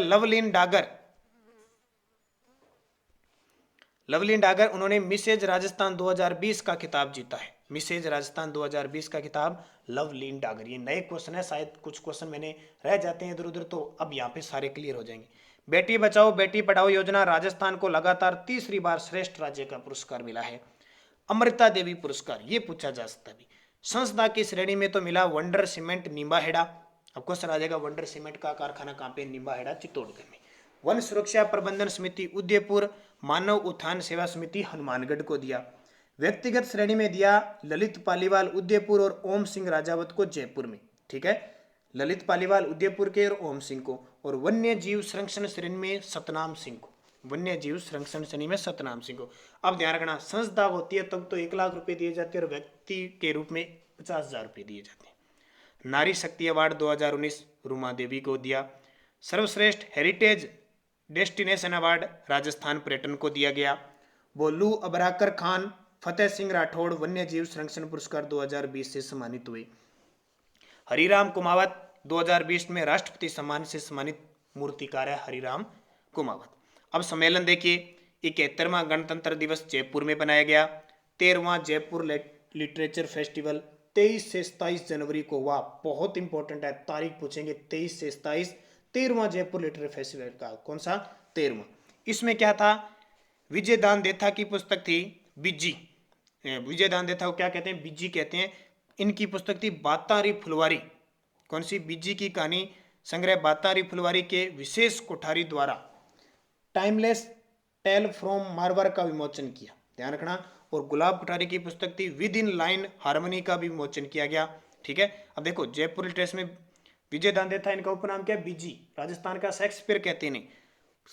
लवलीन डागर, उन्होंने मिसेज राजस्थान 2020 का खिताब जीता है। मिसेज राजस्थान 2020 का खिताब लवलीन डागर। ये नए क्वेश्चन है, शायद कुछ क्वेश्चन मैंने रह जाते हैं इधर उधर, तो अब यहाँ पे सारे क्लियर हो जाएंगे। बेटी बचाओ बेटी पढ़ाओ योजना राजस्थान को लगातार तीसरी बार श्रेष्ठ राज्य का पुरस्कार मिला है। अमृता देवी पुरस्कार ये पूछा जा सकता है। संस्था की श्रेणी में तो मिला वंडर सीमेंट निम्बाहेड़ा। अब क्वेश्चन आ जाएगा वंडर सीमेंट का कारखाना कहाँ पे, निम्बाहेड़ा चित्तौड़गढ़ में। वन सुरक्षा प्रबंधन समिति उदयपुर, मानव उत्थान सेवा समिति हनुमानगढ़ को दिया। व्यक्तिगत श्रेणी में दिया ललित पालीवाल उदयपुर और ओम सिंह राजावत को जयपुर में, ठीक है। ललित पालीवाल उदयपुर के और ओम सिंह को। और वन्य जीव संरक्षण श्रेणी में सतनाम सिंह को, वन्य जीव संरक्षण श्रेणी में सतनाम सिंह को। अब ध्यान रखना संस्था होती है तब तो 1 लाख रुपए दिए जाते हैं और व्यक्ति के रूप में 50,000 रुपए दिए जाते हैं। नारी शक्ति अवार्ड 2019 रूमा देवी को दिया। सर्वश्रेष्ठ हेरिटेज डेस्टिनेशन अवार्ड राजस्थान पर्यटन को दिया गया। बोलू अबराकर खान फतेह सिंह राठौड़ वन्य जीव संरक्षण पुरस्कार 2020 से सम्मानित हुए। हरिराम कुमावत 2020 में राष्ट्रपति सम्मान से सम्मानित मूर्तिकार है हरिराम कुमावत। अब सम्मेलन देखिए, 71वां गणतंत्र दिवस जयपुर में बनाया गया। 13वां जयपुर लिटरेचर फेस्टिवल 23 से 27 जनवरी को, वाह बहुत इंपॉर्टेंट है, तारीख पूछेंगे 23 से 27। 13वां जयपुर लिटरेचर फेस्टिवल का कौन सा, 13वां। इसमें क्या था, विजय दान देथा की पुस्तक थी बिज्जी। विजय दान देथा को क्या कहते हैं, बिज्जी कहते हैं। इनकी पुस्तक थी बातारी फुलवारी। कौन सी, बिज्जी की कहानी संग्रह बातारी फुलवारी के विशेष कोठारी द्वारा टाइमलेस टेल फ्रॉम मारवार का विमोचन किया, ध्यान रखना। और गुलाब कोठारी की पुस्तक थी विद इन लाइन हारमोनी का भी विमोचन किया गया, ठीक है। अब देखो जयपुर लिटरेचर में विजय दान देथा, इनका उपनाम क्या है, बिज्जी। राजस्थान का शेक्सपियर कहते हैं।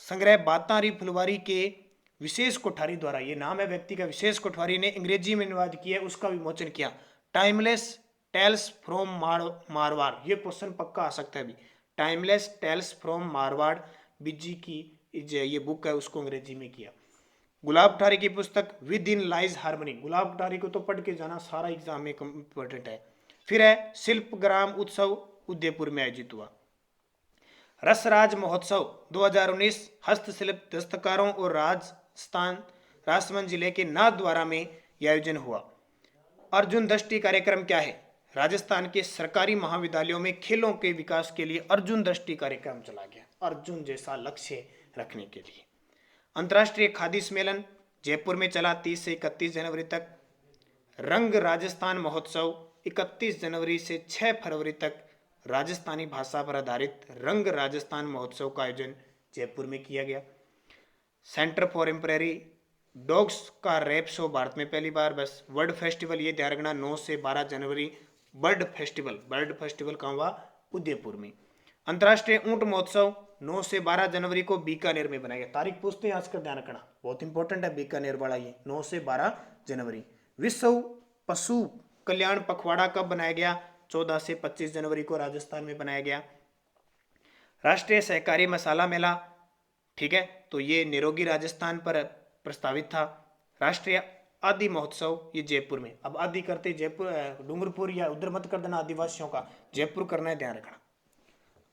संग्रह बातारी फुलवारी के विशेष कोठारी द्वारा, ये नाम है व्यक्ति का, विशेष कोठारी ने अंग्रेजी में अनुवाद किया, उसका विमोचन किया। टाइमलेस टेल्स फ्रॉम मारवाड़, ये क्वेश्चन पक्का आ सकता है अभी। टाइमलेस टेल्स फ्रॉम मारवाड़ बिज्जी की ये बुक है, उसको अंग्रेजी में किया। गुलाब कोठारी की पुस्तक with in lies harmony, Gulab Kothari को तो पढ़ के जाना, सारा एग्जाम में इंपॉर्टेंट है। फिर है शिल्पग्राम उत्सव उदयपुर में आयोजित हुआ। रसराज महोत्सव 2019 हस्तशिल्प दस्तकारों और राजसमंद जिले के नाथद्वारा में यह आयोजन हुआ। अर्जुन दृष्टि कार्यक्रम क्या है, राजस्थान के सरकारी महाविद्यालयों में खेलों के विकास के लिए अर्जुन दृष्टि कार्यक्रम चला गया, अर्जुन जैसा लक्ष्य रखने के लिए। अंतर्राष्ट्रीय खादी सम्मेलन जयपुर में चला 30 से 31 जनवरी तक। रंग राजस्थान महोत्सव 31 जनवरी से 6 फरवरी तक राजस्थानी भाषा पर आधारित रंग राजस्थान महोत्सव का आयोजन जयपुर में किया गया। सेंटर फॉर एम्पररी डॉग्स का रैप शो भारत में पहली बार। बस वर्ल्ड फेस्टिवल, ये ध्यान रखना 9 से 12 जनवरी बर्ड फेस्टिवल कहाँ हुआ? उदयपुर में। अंतर्राष्ट्रीय ऊंट महोत्सव 9 से 12 जनवरी को बीकानेर में बनाया गया। तारीख पूछते हैं, आज का ध्यान रखना, बहुत इंपॉर्टेंट है बीकानेर वाला ये, 9 से 12 जनवरी। विश्व पशु कल्याण पखवाड़ा कब बनाया गया? 14 से 25 जनवरी को राजस्थान में बनाया गया। राष्ट्रीय सहकारी मसाला मेला, ठीक है, तो ये निरोगी राजस्थान पर प्रस्तावित था। राष्ट्रीय आदि महोत्सव ये जयपुर में। अब आदि करते जयपुर, डूंगरपुर या उधर मत कर देना आदिवासियों का, जयपुर करना है, ध्यान रखना।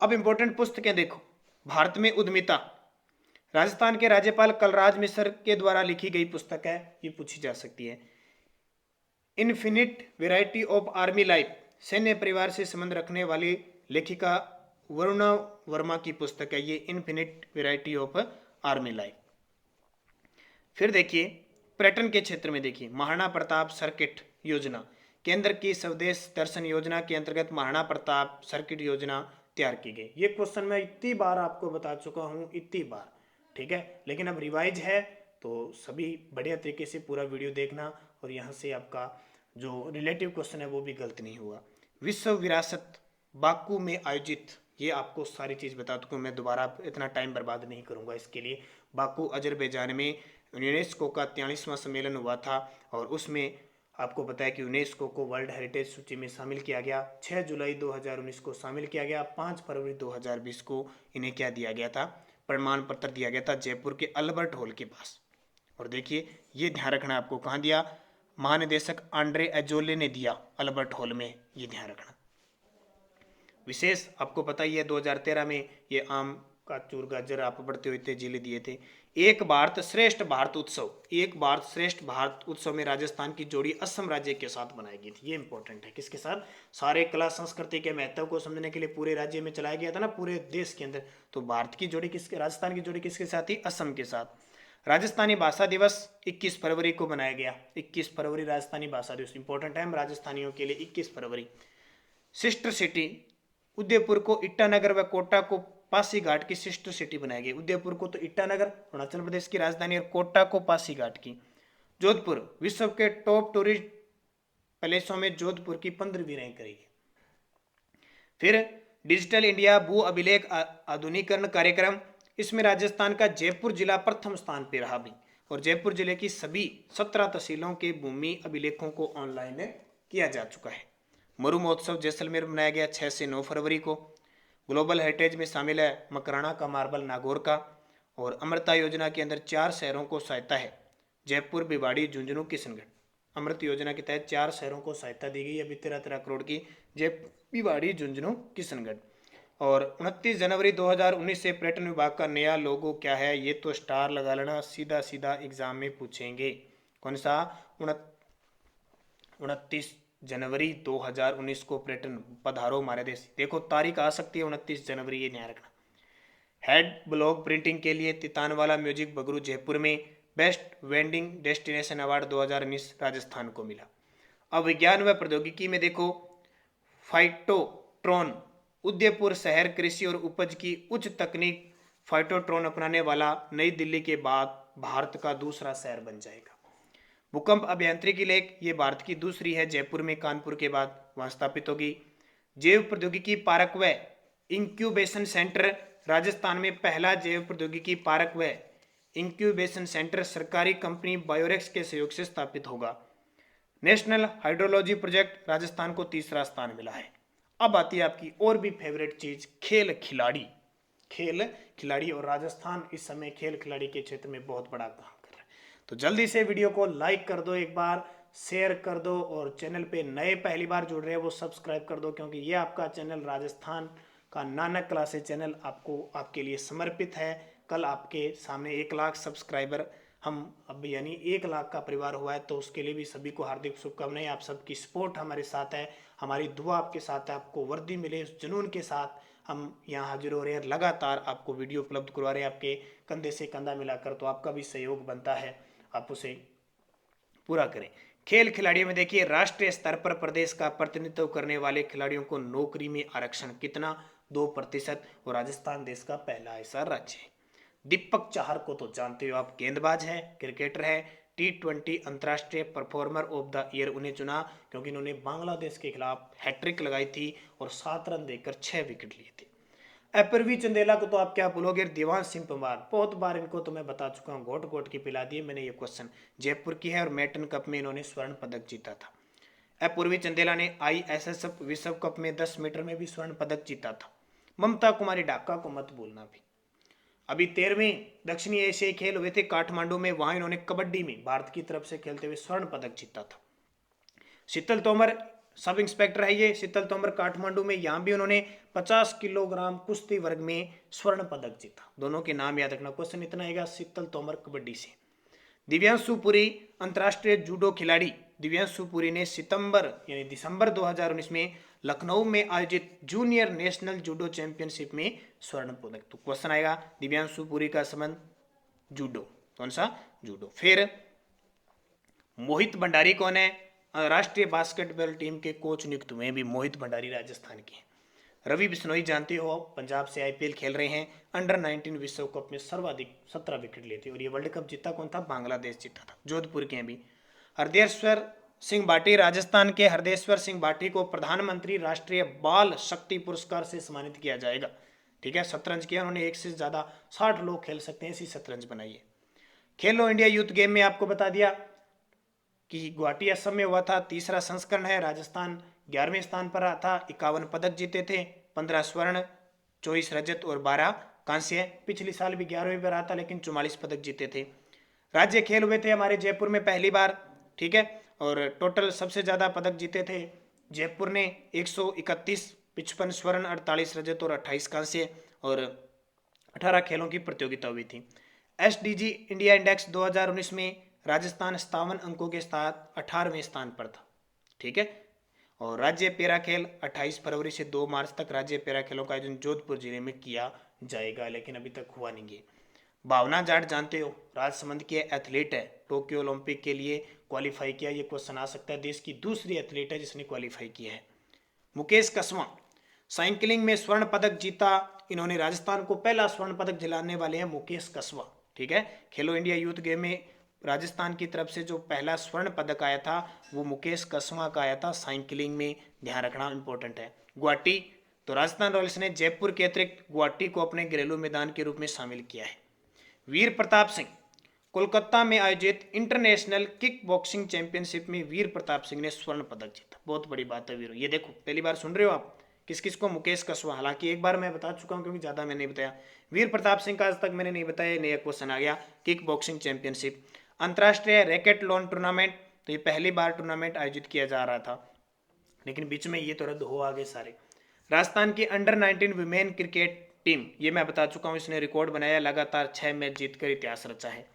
अब इंपॉर्टेंट पुस्तकें देखो, भारत में उद्यमिता, राजस्थान के राज्यपाल कलराज मिश्र के द्वारा लिखी गई पुस्तक है, ये पूछी जा सकती है। Infinite variety of army life, सैन्य परिवार से संबंध रखने वाली लेखिका वरुणा वर्मा की पुस्तक है ये, infinite variety of army life. फिर देखिए पर्यटन के क्षेत्र में देखिए, महाराणा प्रताप सर्किट योजना, केंद्र की स्वदेश दर्शन योजना के अंतर्गत महाराणा प्रताप सर्किट योजना तैयार की गई। ये क्वेश्चन मैं इतनी बार आपको बता चुका हूँ, इतनी बार, ठीक है, लेकिन अब रिवाइज है तो सभी बढ़िया तरीके से पूरा वीडियो देखना, और यहाँ से आपका जो रिलेटिव क्वेश्चन है वो भी गलत नहीं हुआ। विश्व विरासत बाकू में आयोजित, ये आपको सारी चीज़ बता दूँ, मैं दोबारा इतना टाइम बर्बाद नहीं करूँगा इसके लिए। बाकू अजरबैजान में यूनेस्को का 43वां सम्मेलन हुआ था, और उसमें आपको पता है कि यूनेस्को को वर्ल्ड हेरिटेज सूची में शामिल किया गया। 6 जुलाई 2019 को शामिल किया गया। 5 फरवरी 2020 को इन्हें क्या दिया गया था? प्रमाण पत्र दिया गया था, जयपुर के अल्बर्ट हॉल के पास। और देखिए ये ध्यान रखना, आपको कहाँ दिया? महानिदेशक आंड्रे एजोले ने दिया, अल्बर्ट हॉल में, ये ध्यान रखना। विशेष आपको पता ही है 2013 में ये आम का चूर गाजर आप बढ़ते हुए थे जिले दिए थे। एक भारत श्रेष्ठ भारत उत्सव, एक भारत श्रेष्ठ भारत उत्सव में राजस्थान की जोड़ी असम राज्य के साथ बनाई गई थी। ये इंपॉर्टेंट है, किसके साथ? सारे कला संस्कृति के महत्व को समझने के लिए पूरे राज्य में चलाया गया था ना, पूरे देश के अंदर। तो भारत की जोड़ी किसके, राजस्थान की जोड़ी किसके साथ थी? असम के साथ। राजस्थानी भाषा दिवस 21 फरवरी को मनाया गया। 21 फरवरी राजस्थानी भाषा दिवस, इंपॉर्टेंट है हम राजस्थानियों के लिए, 21 फरवरी। सिस्टर सिटी, उदयपुर को ईटानगर व कोटा को पासीघाट की सिस्टर सिटी बनाई गई। उदयपुर को तो ईटानगर अरुणाचल प्रदेश की राजधानी, और कोटा को पासीघाट की। जोधपुर विश्व के टॉप टूरिस्ट पैलेसों में जोधपुर की 15वीं रैंक करेगी। फिर डिजिटल इंडिया भू अभिलेख आधुनिकीकरण कार्यक्रम, इसमें राजस्थान का जयपुर जिला प्रथम स्थान पर रहा भी, और जयपुर जिले की सभी 17 तहसीलों के भूमि अभिलेखों को ऑनलाइन किया जा चुका है। मरु महोत्सव जैसलमेर में मनाया गया 6 से 9 फरवरी को। ग्लोबल हेरिटेज में शामिल है मकराना का मार्बल नागौर का। और अमृता योजना के अंदर 4 शहरों को सहायता है, जयपुर, भिवाड़ी, झुंझुनू, किशनगढ़। अमृत योजना के तहत 4 शहरों को सहायता दी गई अभी 13 करोड़ की, जयपुर, भिवाड़ी, झुंझुनू, किशनगढ़। और 29 जनवरी 2019 से पर्यटन विभाग का नया लोगो क्या है? ये तो स्टार लगा लेना, सीधा सीधा एग्जाम में पूछेंगे। कौन सा? 29 जनवरी 2019 को पर्यटन पधारो हमारे देश। देखो तारीख आ सकती है 29 जनवरी, ये ध्यान रखना। हेड ब्लॉग प्रिंटिंग के लिए तितानवाला म्यूजिक बगरू जयपुर में best vending destination award 2019 Rajasthan को मिला। अब विज्ञान व प्रौद्योगिकी में देखो, फाइटोट्रॉन, उदयपुर शहर कृषि और उपज की उच्च तकनीक फाइटोट्रॉन अपनाने वाला नई दिल्ली के बाद भारत का दूसरा शहर बन जाएगा। भूकंप अभियांत्रिकी लेख, ये भारत की दूसरी है, जयपुर में कानपुर के बाद वहां स्थापित होगी। जैव प्रौद्योगिकी पार्क व इंक्यूबेशन सेंटर, राजस्थान में पहला जैव प्रौद्योगिकी पार्क व इंक्यूबेशन सेंटर सरकारी कंपनी बायोरेक्स के सहयोग से स्थापित होगा। नेशनल हाइड्रोलॉजी प्रोजेक्ट, राजस्थान को तीसरा स्थान मिला है। अब आती है आपकी और भी फेवरेट चीज, खेल खिलाड़ी। खेल खिलाड़ी, और राजस्थान इस समय खेल खिलाड़ी के क्षेत्र में बहुत बड़ा काम कर रहा है। तो जल्दी से वीडियो को लाइक कर दो, एक बार शेयर कर दो, और चैनल पे नए पहली बार जुड़ रहे हैं वो सब्सक्राइब कर दो, क्योंकि ये आपका चैनल राजस्थान का नानक क्लासेस चैनल आपको आपके लिए समर्पित है। कल आपके सामने 1 लाख सब्सक्राइबर हम अब यानी 1 लाख का परिवार हुआ है, तो उसके लिए भी सभी को हार्दिक शुभकामनाएं। आप सबकी सपोर्ट हमारे साथ है, हमारी दुआ आपके साथ है, आपको वर्दी मिले उस जुनून के साथ हम यहाँ हाजिर हो रहे हैं, लगातार आपको वीडियो उपलब्ध करवा रहे हैं आपके कंधे से कंधा मिलाकर। तो आपका भी सहयोग बनता है, आप उसे पूरा करें। खेल खिलाड़ियों में देखिए, राष्ट्रीय स्तर पर प्रदेश का प्रतिनिधित्व करने वाले खिलाड़ियों को नौकरी में आरक्षण कितना? 2%, और राजस्थान देश का पहला ऐसा राज्य है। दीपक चाहर को तो जानते हो आप, गेंदबाज है, क्रिकेटर है, T20 अंतर्राष्ट्रीय परफॉर्मर ऑफ द ईयर उन्हें चुना, क्योंकि इन्होंने बांग्लादेश के खिलाफ हैट्रिक लगाई थी और 7 रन देकर 6 विकेट लिए थे। अपूर्वी चंदेला को तो आप क्या बोलोगे, देवांश सिंह पंवार, बहुत बार इनको तो मैं बता चुका हूँ, घोट घोट की पिला दिए मैंने ये क्वेश्चन। जयपुर की है और मेटन कप में इन्होंने स्वर्ण पदक जीता था। अपूर्वी चंदेला ने ISSF विश्व कप में 10 मीटर में भी स्वर्ण पदक जीता था। ममता कुमारी डाका को मत भूलना भी। अभी 13वें दक्षिणी एशियाई खेल हुए थे काठमांडू में, वहां इन्होंने कबड्डी में भारत की तरफ से खेलते हुए स्वर्ण पदक जीता था। शीतल तोमर सब इंस्पेक्टर है ये, शीतल तोमर काठमांडू में, यहां भी उन्होंने 50 किलोग्राम कुश्ती वर्ग में स्वर्ण पदक जीता। दोनों के नाम याद रखना, क्वेश्चन इतना आएगा शीतल तोमर कबड्डी से। दिव्यांशु पुरी अंतर्राष्ट्रीय जूडो खिलाड़ी, दिव्यांशु पुरी ने दिसंबर 2019 में लखनऊ में आयोजित जूनियर नेशनल जूडो चैंपियनशिप में स्वर्ण पदक। तो क्वेश्चन आएगा दिव्यांशु पुरी का संबंध जूडो, कौन सा, जूडो। फिर मोहित भंडारी कौन है, राष्ट्रीय बास्केटबॉल टीम के कोच नियुक्त हुए भी मोहित भंडारी राजस्थान के। रवि बिश्नोई जानते हो पंजाब से IPL खेल रहे हैं, अंडर 19 विश्व कप में सर्वाधिक 17 विकेट लेते, और ये वर्ल्ड कप जीता कौन था, बांग्लादेश जीता था, जोधपुर के हैं भी। हरदेश्वर सिंह भाटी राजस्थान के, हरदेश्वर सिंह भाटी को प्रधानमंत्री राष्ट्रीय बाल शक्ति पुरस्कार से सम्मानित किया जाएगा। ठीक है, शतरंज किया उन्होंने, एक से ज्यादा 60 लोग खेल सकते हैं, ऐसी शतरंज बनाइए। खेलो इंडिया यूथ गेम में आपको बता दिया कि गुवाहाटी असम में हुआ था, तीसरा संस्करण है, राजस्थान 11वें स्थान पर रहा था, 51 पदक जीते थे, 15 स्वर्ण, 24 रजत और 12 कांस्य। पिछले साल भी 11वें पर रहा था लेकिन 44 पदक जीते थे। राज्य खेल हुए थे हमारे जयपुर में पहली बार, ठीक है, और टोटल सबसे ज्यादा पदक जीते थे जयपुर ने 131, 55 स्वर्ण, 48 रजत और 28 कांस्य, और 18 खेलों की प्रतियोगिता हुई थी। SDG इंडिया इंडेक्स 2019 में राजस्थान 57 अंकों के साथ 18वें स्थान पर था। ठीक है, और राज्य पेरा खेल 28 फरवरी से 2 मार्च तक राज्य पेरा खेलों का आयोजन जोधपुर जिले में किया जाएगा, लेकिन अभी तक हुआ नहीं है। भावना जाट जानते हो, राजसमंद के एथलीट है, टोक्यो ओलंपिक के लिए क्वालिफाई किया, ये क्वेश्चन आ सकता है, देश की दूसरी एथलीट है जिसने क्वालिफाई किया है। मुकेश कसवा साइकिलिंग में स्वर्ण पदक जीता, इन्होंने राजस्थान को पहला स्वर्ण पदक दिलाने वाले हैं मुकेश कसवा। ठीक है, खेलो इंडिया यूथ गेम में राजस्थान की तरफ से जो पहला स्वर्ण पदक आया था वो मुकेश कसवा का आया था साइकिलिंग में, ध्यान रखना इंपॉर्टेंट है। गुवाहाटी, तो राजस्थान रॉयल्स ने जयपुर के अतिरिक्त गुवाहाटी को अपने घरेलू मैदान के रूप में शामिल किया है। वीर प्रताप सिंह, कोलकाता में आयोजित इंटरनेशनल किक बॉक्सिंग चैंपियनशिप में वीर प्रताप सिंह ने स्वर्ण पदक जीता, बहुत बड़ी बात है वीर, ये देखो पहली बार सुन रहे हो आप, किस किस को, मुकेश कसवा, हालांकि एक बार मैं बता चुका हूं क्योंकि ज्यादा मैंने नहीं बताया। वीर प्रताप सिंह का आज तक मैंने नहीं बताया, नया क्वेश्चन आ गया। किक बॉक्सिंग चैंपियनशिप, अंतर्राष्ट्रीय रैकेट लॉन टूर्नामेंट, तो ये पहली बार टूर्नामेंट आयोजित किया जा रहा था लेकिन बीच में ये तो रद्द हो आगे सारे। राजस्थान की अंडर 19 विमेन क्रिकेट टीम, ये मैं बता चुका हूँ, इसने रिकॉर्ड बनाया, लगातार 6 मैच जीतकर इतिहास रचा है।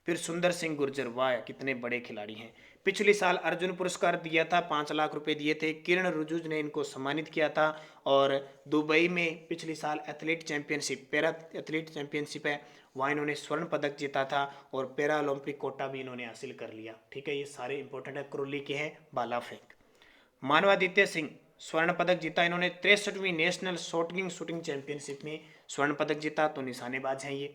फिर सुंदर सिंह गुर्जर, वाह कितने बड़े खिलाड़ी हैं, पिछले साल अर्जुन पुरस्कार दिया था, 5 लाख रुपए दिए थे, किरण रिजिजू ने इनको सम्मानित किया था। और दुबई में पिछले साल athlete championship, para athlete championship है, वहाँ इन्होंने स्वर्ण पदक जीता था और पैरा ओलंपिक कोटा भी इन्होंने हासिल कर लिया। ठीक है, ये सारे इंपॉर्टेंट है। करौली के हैं भाला फेंक। मानवादित्य सिंह, स्वर्ण पदक जीता इन्होंने 63वीं नेशनल शूटिंग चैंपियनशिप में स्वर्ण पदक जीता, तो निशानेबाज हैं ये।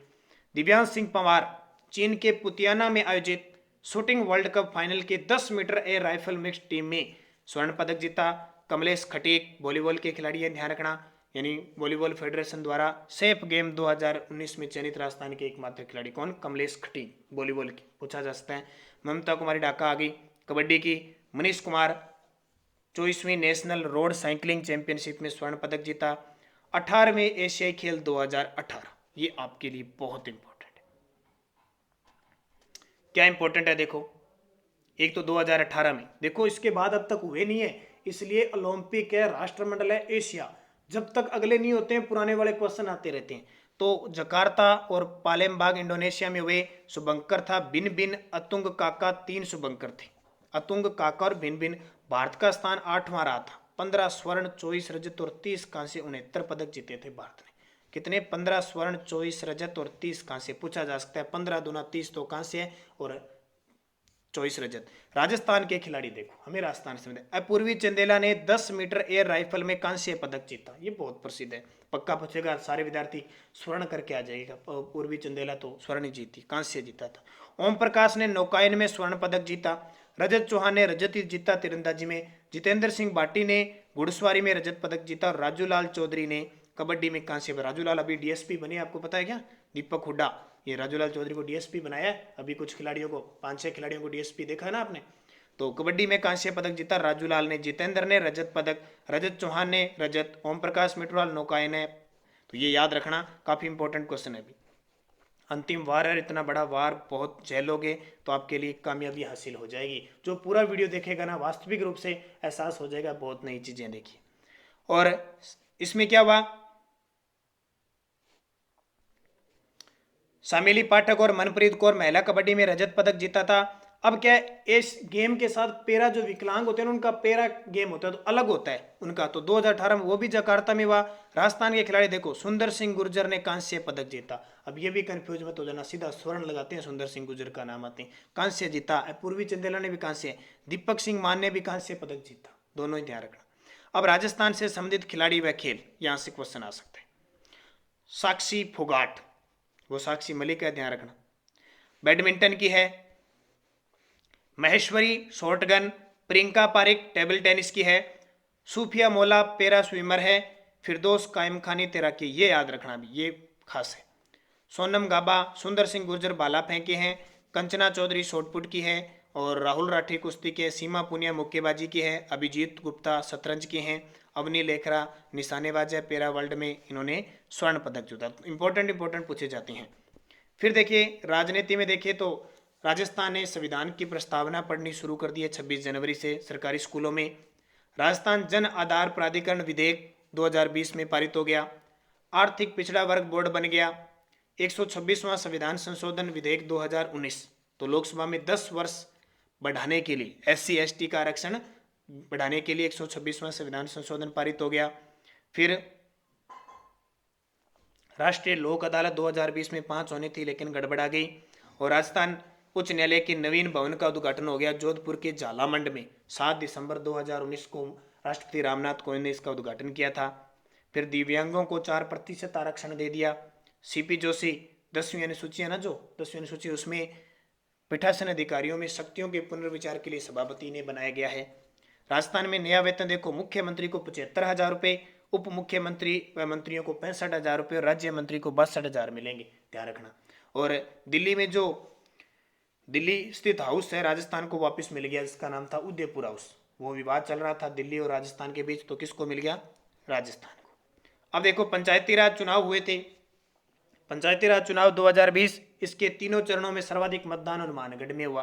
दिव्यांश सिंह पंवार, चीन के पुतियाना में आयोजित शूटिंग वर्ल्ड कप फाइनल के 10 metre air rifle mix team में स्वर्ण पदक जीता। कमलेश खटीक, वॉलीबॉल के खिलाड़ी हैं, ध्यान रखना, यानी वॉलीबॉल फेडरेशन द्वारा सेफ गेम 2019 में चयनित राजस्थान के एकमात्र खिलाड़ी कौन, कमलेश खटीक, वॉलीबॉल की पूछा जा सकता है। ममता कुमारी डाका आ गई कबड्डी की। मनीष कुमार 24वीं नेशनल रोड साइकिलिंग चैंपियनशिप में स्वर्ण पदक जीता। 18वें एशियाई खेल 2018, ये आपके लिए बहुत इंपॉर्टेंट है। क्या इंपॉर्टेंट है देखो, एक तो 2018 में देखो, इसके बाद अब तक हुए नहीं है, इसलिए ओलंपिक है, राष्ट्रमंडल है, एशिया, जब तक अगले नहीं होते हैं पुराने वाले क्वेश्चन आते रहते हैं। तो जकार्ता और पालेमबाग इंडोनेशिया में हुए, शुभंकर था, बिन बिन, अतुंग काका, 3 शुभंकर थे, अतुंग काका और बिन बिन। भारत का स्थान 8वां रहा था, 15 स्वर्ण, 24 रजत और 30 कांस्य, 69 पदक जीते थे भारत ने। कितने, 15 स्वर्ण, 24 रजत और 30 कांस्य। पूछा जा सकता है 15 दूना 30 तो कांस्य और 24 रजत। राजस्थान के खिलाड़ी देखो, हमें राजस्थान से अपूर्वी चंदेला ने 10 मीटर एयर राइफल में कांस्य पदक जीता। ये बहुत प्रसिद्ध है, पक्का पूछेगा, सारे विद्यार्थी स्वर्ण करके आ जाएगा। पूर्वी चंदेला तो स्वर्ण ही जीती, कांस्य जीता था। ओम प्रकाश ने नौकायन में स्वर्ण पदक जीता। रजत चौहान ने रजत जीता तीरंदाजी में। जितेंद्र सिंह बाटी ने घुड़सवारी में रजत पदक जीता। और राजूलाल चौधरी ने कबड्डी में कांस्य। राजूलाल अभी डीएसपी बने, आपको पता है क्या? दीपक हुड्डा, ये राजूलाल चौधरी को डीएसपी बनाया है। अभी कुछ खिलाड़ियों को, 5-6 खिलाड़ियों को डीएसपी देखा है ना आपने। तो कबड्डी में कांस्य पदक जीता राजूलाल ने। जितेंद्र ने रजत पदक, रजत चौहान ने रजत, ओम प्रकाश मिटवाल नौकायन है। तो ये याद रखना, काफी इंपॉर्टेंट क्वेश्चन है। अभी अंतिम वार है, इतना बड़ा वार बहुत झेलोगे तो आपके लिए कामयाबी हासिल हो जाएगी। जो पूरा वीडियो देखेगा ना, वास्तविक रूप से एहसास हो जाएगा, बहुत नई चीजें देखी। और इसमें क्या हुआ, शामिली पाठक और मनप्रीत कौर महिला कबड्डी में रजत पदक जीता था। अब क्या है, इस गेम के साथ पैरा जो विकलांग होते हैं उनका पैरा गेम होता है तो अलग होता है उनका। तो 2018 में वो भी जकार्ता में हुआ। राजस्थान के खिलाड़ी देखो, सुंदर सिंह गुर्जर ने कांस्य पदक जीता। अब ये भी कंफ्यूज मत हो जाना, सीधा स्वर्ण लगाते हैं, सुंदर सिंह गुर्जर का नाम आते हैं। कांस्य जीता। पूर्वी चंदेला ने भी कांस्य, दीपक सिंह मान ने भी कांस्य पदक जीता। दोनों ही ध्यान रखना। अब राजस्थान से संबंधित खिलाड़ी व खेल, यहां से क्वेश्चन आ सकते हैं। साक्षी फोगाट, वो साक्षी मलिक का ध्यान रखना। बैडमिंटन की है। Maheshwari shotgun. Priyanka Pareek table tennis की है। सूफिया मोला पैरा स्विमर है। फिरदौस कायम खानी तैराकी, ये याद रखना भी, ये खास है। सोनम गाबा, सुंदर सिंह गुर्जर भाला फेंके हैं। कंचना चौधरी शॉटपुट की है। और राहुल राठी कुश्ती के। सीमा पुनिया मुक्केबाजी की है। अभिजीत गुप्ता शतरंज की हैं। अवनी लेखरा निशानेबाज है, पैरा वर्ल्ड में इन्होंने स्वर्ण पदक जीता। इंपॉर्टेंट पूछे जाते हैं। फिर देखिए राजनीति में देखिए तो राजस्थान ने संविधान की प्रस्तावना पढ़नी शुरू कर दी है 26 जनवरी से सरकारी स्कूलों में। राजस्थान जन आधार प्राधिकरण विधेयक 2020 में पारित हो गया। आर्थिक पिछड़ा वर्ग बोर्ड बन गया। 126वां संविधान संशोधन विधेयक 2019, तो लोकसभा में 10 वर्ष बढ़ाने के लिए SC ST का आरक्षण बढ़ाने के लिए 126वां संविधान संशोधन पारित हो गया। फिर राष्ट्रीय लोक अदालत 2020 में 5 होनी थी लेकिन गड़बड़ा गई। और राजस्थान उच्च न्यायालय के नवीन भवन का उद्घाटन हो गया जोधपुर के झालामंड में 7 दिसंबर 2019 को राष्ट्रपति रामनाथ कोविंद ने इसका उद्घाटन किया था। फिर दिव्यांगों को 4% आरक्षण दे दिया। CP जोशी 10वीं अनुसूची है ना, जो 10वीं अनुसूची, उसमें पीठासीन अधिकारियों में शक्तियों के पुनर्विचार के लिए सभापति ने बनाया गया है। राजस्थान में नया वेतन देखो, मुख्यमंत्री को 75,000 रुपये, उप मुख्यमंत्री व मंत्रियों को 65,000 रुपये और राज्य मंत्री को 62,000 मिलेंगे, ध्यान रखना। और दिल्ली में जो दिल्ली स्थित हाउस है राजस्थान को वापस मिल गया, जिसका नाम था उदयपुर हाउस। वो विवाद चल रहा था दिल्ली और राजस्थान के बीच, तो किसको मिल गया? राजस्थान को। अब देखो पंचायती राज चुनाव हुए थे। पंचायती राज चुनाव 2020, इसके तीनों चरणों में सर्वाधिक मतदान हनुमानगढ़ में हुआ।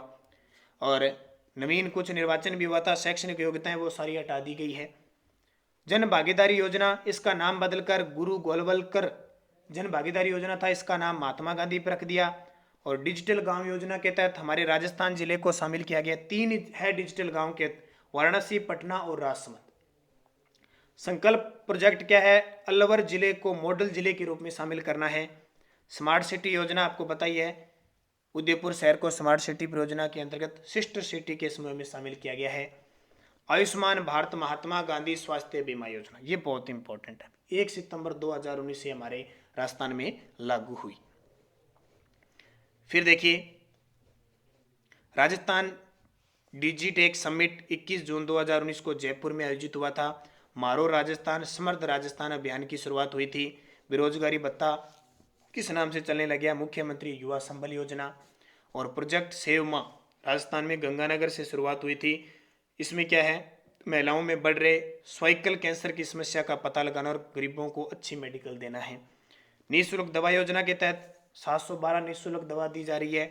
और नवीन कुछ निर्वाचन भी हुआ था। शैक्षणिक योग्यताएं वो सारी हटा दी गई है। जन भागीदारी योजना, इसका नाम बदलकर गुरु गोलवलकर जन भागीदारी योजना था, इसका नाम महात्मा गांधी पर रख दिया। और डिजिटल गांव योजना के तहत हमारे राजस्थान जिले को शामिल किया गया। 3 है डिजिटल गांव के, वाराणसी, पटना और राजसमंद। संकल्प प्रोजेक्ट क्या है? अलवर जिले को मॉडल जिले के रूप में शामिल करना है। स्मार्ट सिटी योजना आपको पता ही है, उदयपुर शहर को स्मार्ट सिटी परियोजना के अंतर्गत सिस्टर सिटी के समूह में शामिल किया गया है। आयुष्मान भारत महात्मा गांधी स्वास्थ्य बीमा योजना, ये बहुत इंपॉर्टेंट है, 1 सितंबर 2019 से हमारे राजस्थान में लागू हुई। फिर देखिए राजस्थान डिजिटेक समिट 21 जून 2019 को जयपुर में आयोजित हुआ था। मारो राजस्थान समर्थ राजस्थान अभियान की शुरुआत हुई थी। बेरोजगारी भत्ता किस नाम से चलने लग गया? मुख्यमंत्री युवा संबल योजना। और प्रोजेक्ट सेव मां राजस्थान में गंगानगर से शुरुआत हुई थी। इसमें क्या है? महिलाओं में बढ़ रहे सर्वाइकल कैंसर की समस्या का पता लगाना और गरीबों को अच्छी मेडिकल देना है। निःशुल्क दवा योजना के तहत 712 निःशुल्क दवा दी जा रही है।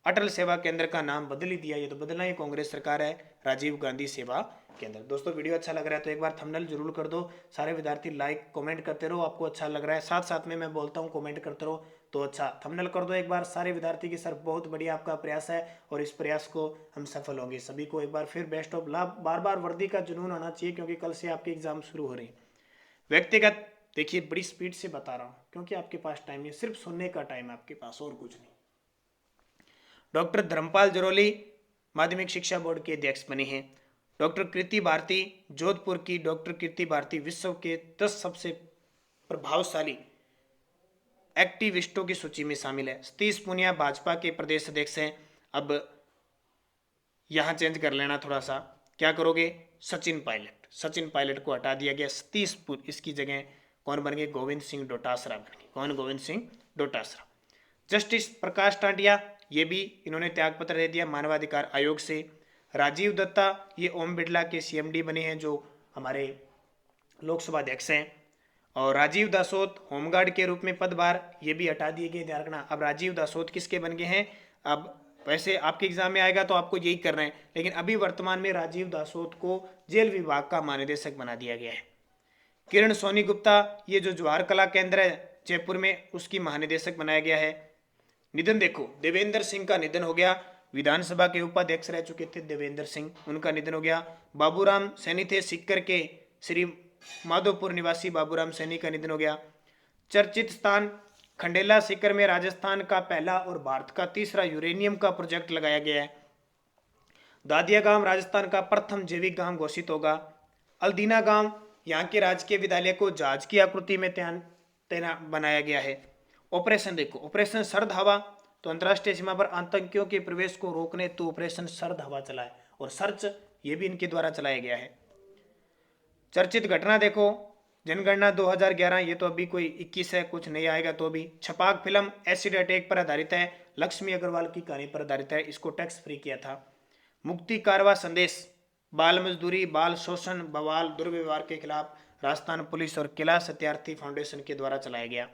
अटल सेवा केंद्र का नाम बदल ही दिया, ये तो बदलना ही कांग्रेस सरकार है, राजीव गांधी सेवा केंद्र। दोस्तों वीडियो अच्छा लग रहा है तो एक बार थंबनेल जरूर कर दो। सारे विद्यार्थी लाइक कमेंट करते रहो, आपको अच्छा लग रहा है, साथ साथ में मैं बोलता हूँ कमेंट करते रहो तो अच्छा। थंबनेल कर दो एक बार सारे विद्यार्थी की। सर बहुत बढ़िया आपका प्रयास है और इस प्रयास को हम सफल होंगे। सभी को एक बार फिर बेस्ट ऑफ लक। बार बार वर्दी का जुनून आना चाहिए क्योंकि कल से आपके एग्जाम शुरू हो रहे हैं। व्यक्तिगत देखिए बड़ी स्पीड से बता रहा हूँ क्योंकि आपके पास टाइम नहीं, सिर्फ सुनने का टाइम है आपके पास और कुछ नहीं। डॉक्टर धर्मपाल जरोली माध्यमिक शिक्षा बोर्ड के अध्यक्ष बने हैं। डॉक्टर कृति भारती, जोधपुर की डॉक्टर कृति भारती विश्व के 10 सबसे प्रभावशाली एक्टिविस्टों की सूची में शामिल है। सतीश पूनिया भाजपा के प्रदेश अध्यक्ष हैं। अब यहां चेंज कर लेना थोड़ा सा, क्या करोगे, सचिन पायलट को हटा दिया गया, इसकी जगह कौन बन गए, गोविंद सिंह डोटासरा बन गए। कौन, गोविंद सिंह डोटासरा। जस्टिस प्रकाश टांटिया, ये भी इन्होंने त्यागपत्र दे दिया मानवाधिकार आयोग से। राजीव दत्ता, ये ओम बिरला के सीएमडी बने हैं, जो हमारे लोकसभा अध्यक्ष हैं। और राजीव दासोत होमगार्ड के रूप में पदभार, ये भी हटा दिए गए, ध्यान रखना। अब राजीव दासोत किसके बन गए हैं, अब वैसे आपके एग्जाम में आएगा तो आपको यही करना है, लेकिन अभी वर्तमान में राजीव दासोत को जेल विभाग का महानिदेशक बना दिया गया है। किरण सोनी गुप्ता, ये जो जवाहर कला केंद्र है जयपुर में, उसकी महानिदेशक बनाया गया है। निधन देखो, देवेंद्र सिंह का निधन हो गया, विधानसभा के उपाध्यक्ष रह चुके थे देवेंद्र सिंह, उनका निधन हो गया। बाबूराम सैनी थे सीकर के, श्री माधोपुर निवासी बाबूराम सैनी का निधन हो गया। चर्चित स्थान खंडेला सीकर में राजस्थान का पहला और भारत का तीसरा यूरेनियम का प्रोजेक्ट लगाया गया है। दादिया गांव राजस्थान का प्रथम जैविक गांव घोषित होगा। अल्दीना गांव, यहाँ के राजकीय विद्यालय को जहाज की आकृति में तैनात बनाया गया है। ऑपरेशन देखो, ऑपरेशन सर्द हवा, तो अंतर्राष्ट्रीय सीमा पर आतंकियों के प्रवेश को रोकने तो ऑपरेशन सर्द हवा चला है, और सर्च ये भी इनके द्वारा चलाया गया है। चर्चित घटना देखो, जनगणना 2011, ये तो अभी कोई 21 है, कुछ नहीं आएगा तो अभी। छपाक फिल्म एसिड अटैक पर आधारित है, लक्ष्मी अग्रवाल की कहानी पर आधारित है, इसको टैक्स फ्री किया था। मुक्ति कारवा संदेश, बाल मजदूरी, बाल शोषण, बवाल, दुर्व्यवहार के खिलाफ राजस्थान पुलिस और किला सत्यार्थी फाउंडेशन के द्वारा चलाया गया।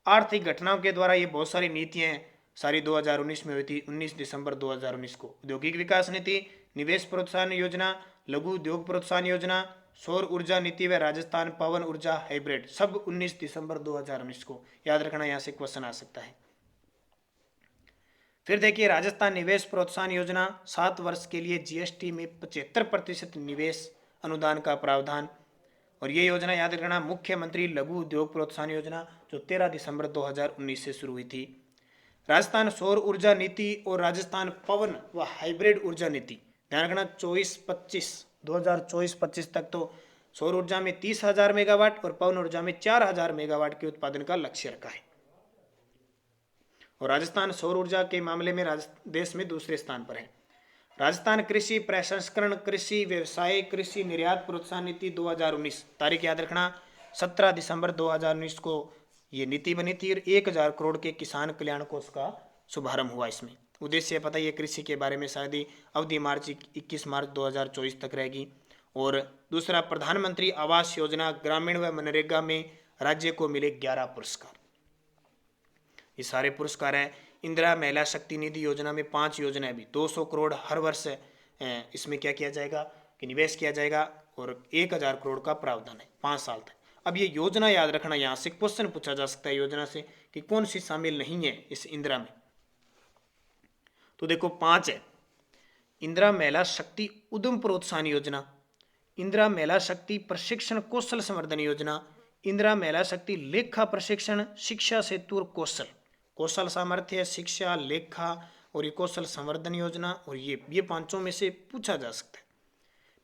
आर्थिक घटनाओं के द्वारा ये बहुत सारी नीतियां सारी 2019 में हुई थी, 19 दिसंबर 2019 को। औद्योगिक विकास नीति, निवेश प्रोत्साहन योजना, लघु उद्योग प्रोत्साहन योजना, सौर ऊर्जा नीति व राजस्थान पवन ऊर्जा हाइब्रिड, सब 19 दिसंबर 2019 को। याद रखना, यहां से क्वेश्चन आ सकता है। फिर देखिए, राजस्थान निवेश प्रोत्साहन योजना, 7 वर्ष के लिए जीएसटी में 75% निवेश अनुदान का प्रावधान। और ये योजना याद रखना, मुख्यमंत्री लघु उद्योग प्रोत्साहन योजना, जो 13 दिसंबर 2019 से शुरू हुई थी। राजस्थान सौर ऊर्जा नीति और राजस्थान पवन व हाइब्रिड ऊर्जा नीति, ध्यान रखना 2024-25 तक तो सौर ऊर्जा में 30,000 मेगावाट और पवन ऊर्जा में 4,000 मेगावाट के उत्पादन का लक्ष्य रखा है। और राजस्थान सौर ऊर्जा के मामले में देश में दूसरे स्थान पर है। राजस्थान कृषि प्रसंस्करण, कृषि व्यवसाय, कृषि निर्यात प्रोत्साहन नीति 2019, तारीख याद रखना 17 दिसंबर 2019 को ये नीति बनी थी, और 1,000 करोड़ के किसान कल्याण कोष का शुभारंभ हुआ। इसमें उद्देश्य पता है, ये कृषि के बारे में शायद अवधि 21 मार्च 2024 तक रहेगी। और दूसरा, प्रधानमंत्री आवास योजना ग्रामीण व मनरेगा में राज्य को मिले 11 पुरस्कार। ये सारे पुरस्कार है। इंदिरा महिला शक्ति निधि योजना में 5 योजनाएं भी, 200 करोड़ हर वर्ष इसमें क्या किया जाएगा कि निवेश किया जाएगा, और 1,000 करोड़ का प्रावधान है 5 साल तक। अब ये योजना याद रखना, यहाँ से क्वेश्चन पूछा जा सकता है योजना से कि कौन सी शामिल नहीं है इस इंदिरा में। तो देखो 5 है, इंदिरा महिला शक्ति उद्यम प्रोत्साहन योजना, इंदिरा महिला शक्ति प्रशिक्षण कौशल संवर्धन योजना, इंदिरा महिला शक्ति लेखा प्रशिक्षण शिक्षा सेतु कौशल, कौशल सामर्थ्य, शिक्षा, लेखा और ये कौशल संवर्धन योजना, और ये 5 में से पूछा जा सकता है।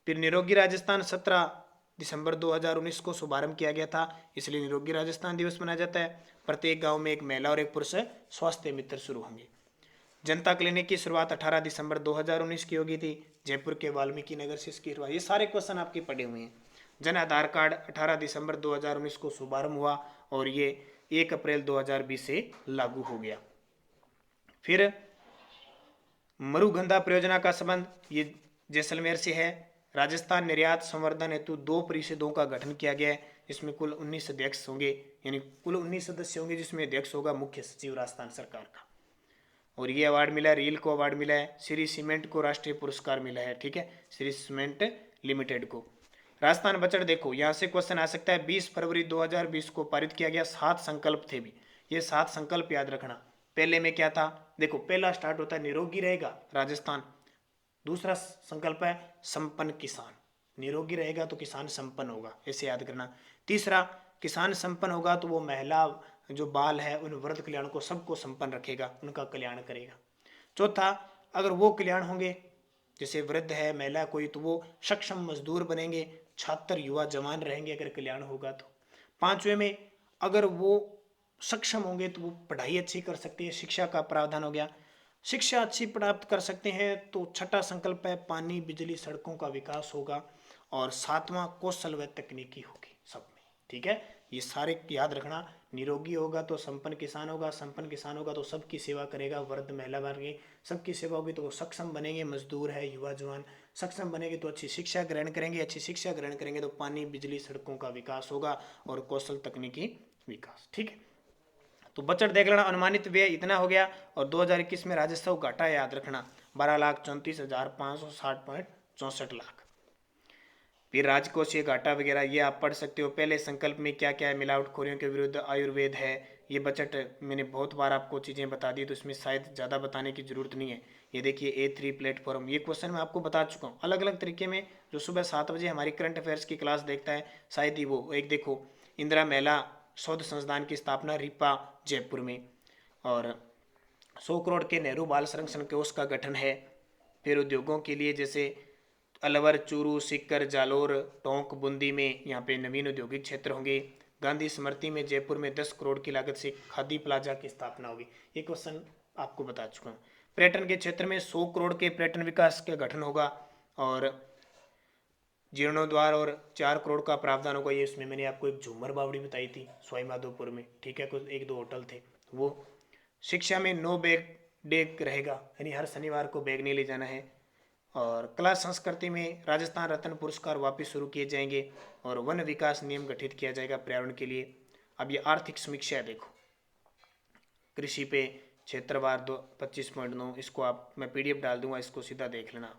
फिर निरोगी राजस्थान 17 दिसंबर 2019 को शुभारंभ किया गया था, इसलिए निरोगी राजस्थान दिवस मनाया जाता है। प्रत्येक गांव में एक महिला और एक पुरुष स्वास्थ्य मित्र शुरू होंगे। जनता क्लिनिक की शुरुआत 18 दिसंबर 2019 की होगी थी, जयपुर के वाल्मीकि नगर से इसकी शुरुआत। ये सारे क्वेश्चन आपके पड़े हुए हैं। जन आधार कार्ड 18 दिसंबर 2019 को शुभारंभ हुआ, और ये 1 अप्रैल 2020 से लागू हो गया। फिर मरुगंधा परियोजना का संबंध ये जैसलमेर से है। राजस्थान निर्यात संवर्धन हेतु 2 परिषदों का गठन किया गया है, जिसमें कुल 19 अध्यक्ष होंगे, यानी कुल 19 सदस्य होंगे, जिसमें अध्यक्ष होगा मुख्य सचिव राजस्थान सरकार का। और ये अवार्ड मिला है, रील को अवार्ड मिला है, श्री सीमेंट को राष्ट्रीय पुरस्कार मिला है, ठीक है, श्री सीमेंट लिमिटेड को। राजस्थान बजट देखो, यहाँ से क्वेश्चन आ सकता है। 20 फरवरी 2020 को पारित किया गया, 7 संकल्प थे भी, ये 7 संकल्प याद रखना। पहले में क्या था, देखो पहला स्टार्ट होता है निरोगी रहेगा राजस्थान, दूसरा संकल्प है संपन्न किसान, निरोगी रहेगा तो किसान संपन्न होगा, ऐसे याद करना। तीसरा, किसान संपन्न होगा तो वो महिला जो बाल है उन वृद्ध कल्याण को सबको संपन्न रखेगा, उनका कल्याण करेगा। चौथा, अगर वो कल्याण होंगे जैसे वृद्ध है, महिला कोई, तो वो सक्षम मजदूर बनेंगे, छात्र युवा जवान रहेंगे अगर कल्याण होगा तो। पांचवें में अगर वो सक्षम होंगे तो वो पढ़ाई अच्छी कर सकते हैं, शिक्षा का प्रावधान हो गया, शिक्षा अच्छी प्राप्त कर सकते हैं तो छठा संकल्प है पानी बिजली सड़कों का विकास होगा। और सातवां कौशल व तकनीकी होगी सब में, ठीक है। ये सारे याद रखना, निरोगी होगा तो संपन्न किसान होगा, संपन्न किसान होगा तो सबकी सेवा करेगा, वृद्ध महिला वर्ग सबकी सेवा होगी तो वो सक्षम बनेंगे, मजदूर है युवा जवान सक्षम बनेंगे तो अच्छी शिक्षा ग्रहण करेंगे, अच्छी शिक्षा ग्रहण करेंगे तो पानी बिजली सड़कों का विकास होगा और कौशल तकनीकी विकास, ठीक है। तो बजट देख लेना, अनुमानित व्यय इतना हो गया। और 2021 में राजस्व घाटा याद रखना 12,34,560.64 लाख। फिर राजकोषीय घाटा वगैरह ये आप पढ़ सकते हो। पहले संकल्प में क्या क्या है, मिलावटखोरियों के विरुद्ध आयुर्वेद है, ये बजट मैंने बहुत बार आपको चीज़ें बता दी तो इसमें शायद ज़्यादा बताने की जरूरत नहीं है। ये देखिए A3 प्लेटफॉर्म, ये क्वेश्चन मैं आपको बता चुका हूँ अलग अलग तरीके में। जो सुबह 7 बजे हमारी करंट अफेयर्स की क्लास देखता है शायद ही वो एक देखो, इंदिरा महिला शोध संस्थान की स्थापना रीपा जयपुर में, और 100 करोड़ के नेहरू बाल संरक्षण कोष का गठन है। फिर उद्योगों के लिए जैसे अलवर, चूरू, सीकर, जालोर, टोंक, बूंदी में यहाँ पे नवीन औद्योगिक क्षेत्र होंगे। गांधी स्मृति में जयपुर में 10 करोड़ की लागत से खादी प्लाजा की स्थापना होगी। ये क्वेश्चन आपको बता चुका हूँ। पर्यटन के क्षेत्र में 100 करोड़ के पर्यटन विकास का गठन होगा और जीर्णोद्वार और 4 करोड़ का प्रावधान होगा। ये इसमें मैंने आपको एक झूमर बावड़ी बताई थी सवाई माधोपुर में, ठीक है, कुछ 1-2 होटल थे वो। शिक्षा में नो बैग डे रहेगा, यानी हर शनिवार को बैग नहीं ले जाना है। और कला संस्कृति में राजस्थान रत्न पुरस्कार वापस शुरू किए जाएंगे और वन विकास नियम गठित किया जाएगा पर्यावरण के लिए। अब ये आर्थिक समीक्षा है, देखो कृषि पे क्षेत्रवार 25.9, इसको आप मैं PDF डाल दूंगा, इसको सीधा देख लेना।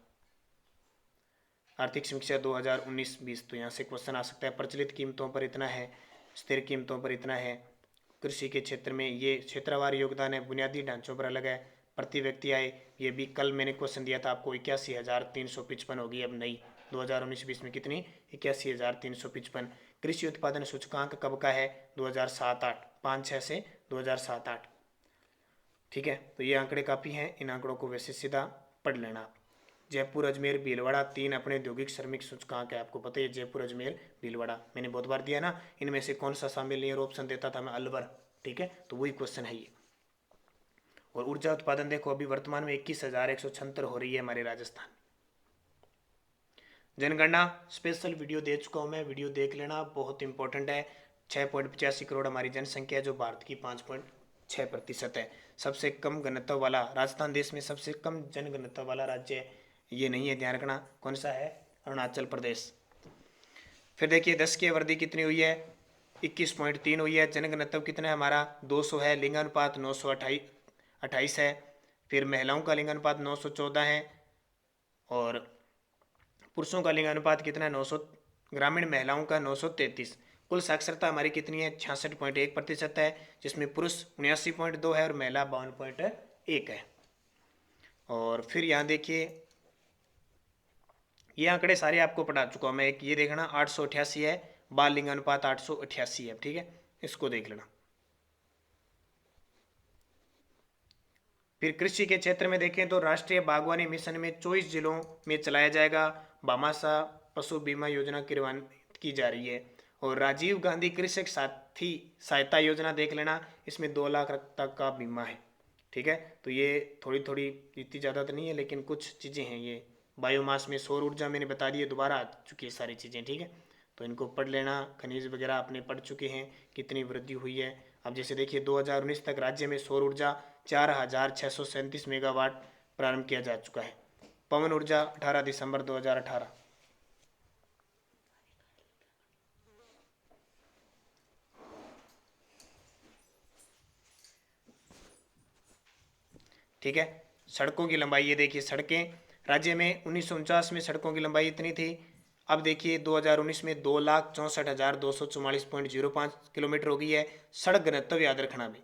आर्थिक समीक्षा 2019-20, तो यहाँ से क्वेश्चन आ सकता है। प्रचलित कीमतों पर इतना है, स्थिर कीमतों पर इतना है। कृषि के क्षेत्र में ये क्षेत्रवार योगदान है, बुनियादी ढांचों पर अलग है। प्रति व्यक्ति आय, ये भी कल मैंने क्वेश्चन दिया था आपको, 81,355 होगी अब नई 2019-20 में कितनी, 81,355। कृषि उत्पादन सूचकांक कब का है, 2007-8, 5-6 से 2007-8, ठीक है। तो ये आंकड़े काफ़ी हैं, इन आंकड़ों को वैसे सीधा पढ़ लेना। जयपुर, अजमेर, भीलवाड़ा 3 अपने औद्योगिक श्रमिक सूचकांक है, आपको पता है जयपुर, अजमेर, भीलवाड़ा मैंने बहुत बार दिया ना। इनमें से कौन सा शामिल नहीं, और ऑप्शन देता था मैं अलवर, ठीक है, तो वही क्वेश्चन है ये। और ऊर्जा उत्पादन देखो अभी वर्तमान में 21,176 हो रही है हमारे राजस्थान। जनगणना स्पेशल वीडियो दे चुका हूँ मैं, वीडियो देख लेना, बहुत इंपॉर्टेंट है। 6.85 करोड़ हमारी जनसंख्या है जो भारत की 5.6% है। सबसे कम घनत्व वाला राजस्थान देश में सबसे कम जनघनत्व वाला राज्य है, ये नहीं है, ध्यान रखना। कौन सा है, अरुणाचल प्रदेश। फिर देखिए 10 की वृद्धि कितनी हुई है, 21.3 हुई है। जनघनत्व कितना है हमारा, 200 है। लिंगानुपात 928 है। फिर महिलाओं का लिंगानुपात 914 है और पुरुषों का लिंगानुपात कितना है, 900, ग्रामीण महिलाओं का 933। कुल साक्षरता हमारी कितनी है, 66.1% है, जिसमें पुरुष 79.2 है और महिला 52.1 है। और फिर यहाँ देखिए ये आंकड़े सारे आपको पढ़ा चुका हूँ मैं, एक ये देखना 888 है, बाल लिंगानुपात 888 है, ठीक है, इसको देख लेना। फिर कृषि के क्षेत्र में देखें तो राष्ट्रीय बागवानी मिशन में 24 जिलों में चलाया जाएगा। भामाशाह पशु बीमा योजना की जा रही है। और राजीव गांधी कृषक साथी सहायता योजना देख लेना, इसमें 2 लाख तक का बीमा है, ठीक है। तो ये थोड़ी थोड़ी इतनी ज़्यादा तो नहीं है लेकिन कुछ चीज़ें हैं। ये बायोमास में सौर ऊर्जा मैंने बता दी है, दोबारा आ चुकी है सारी चीज़ें, ठीक है, तो इनको पढ़ लेना। खनिज वगैरह आपने पढ़ चुके हैं कितनी वृद्धि हुई है। अब जैसे देखिए 2019 तक राज्य में सौर ऊर्जा 4,637 मेगावाट प्रारंभ किया जा चुका है। पवन ऊर्जा 18 दिसंबर 2018। ठीक है, सड़कों की लंबाई ये देखिए, सड़कें राज्य में 1949 में सड़कों की लंबाई इतनी थी, अब देखिए 2019 में 2,64,244.05 किलोमीटर हो गई है। सड़क घनत्व याद रखना भी,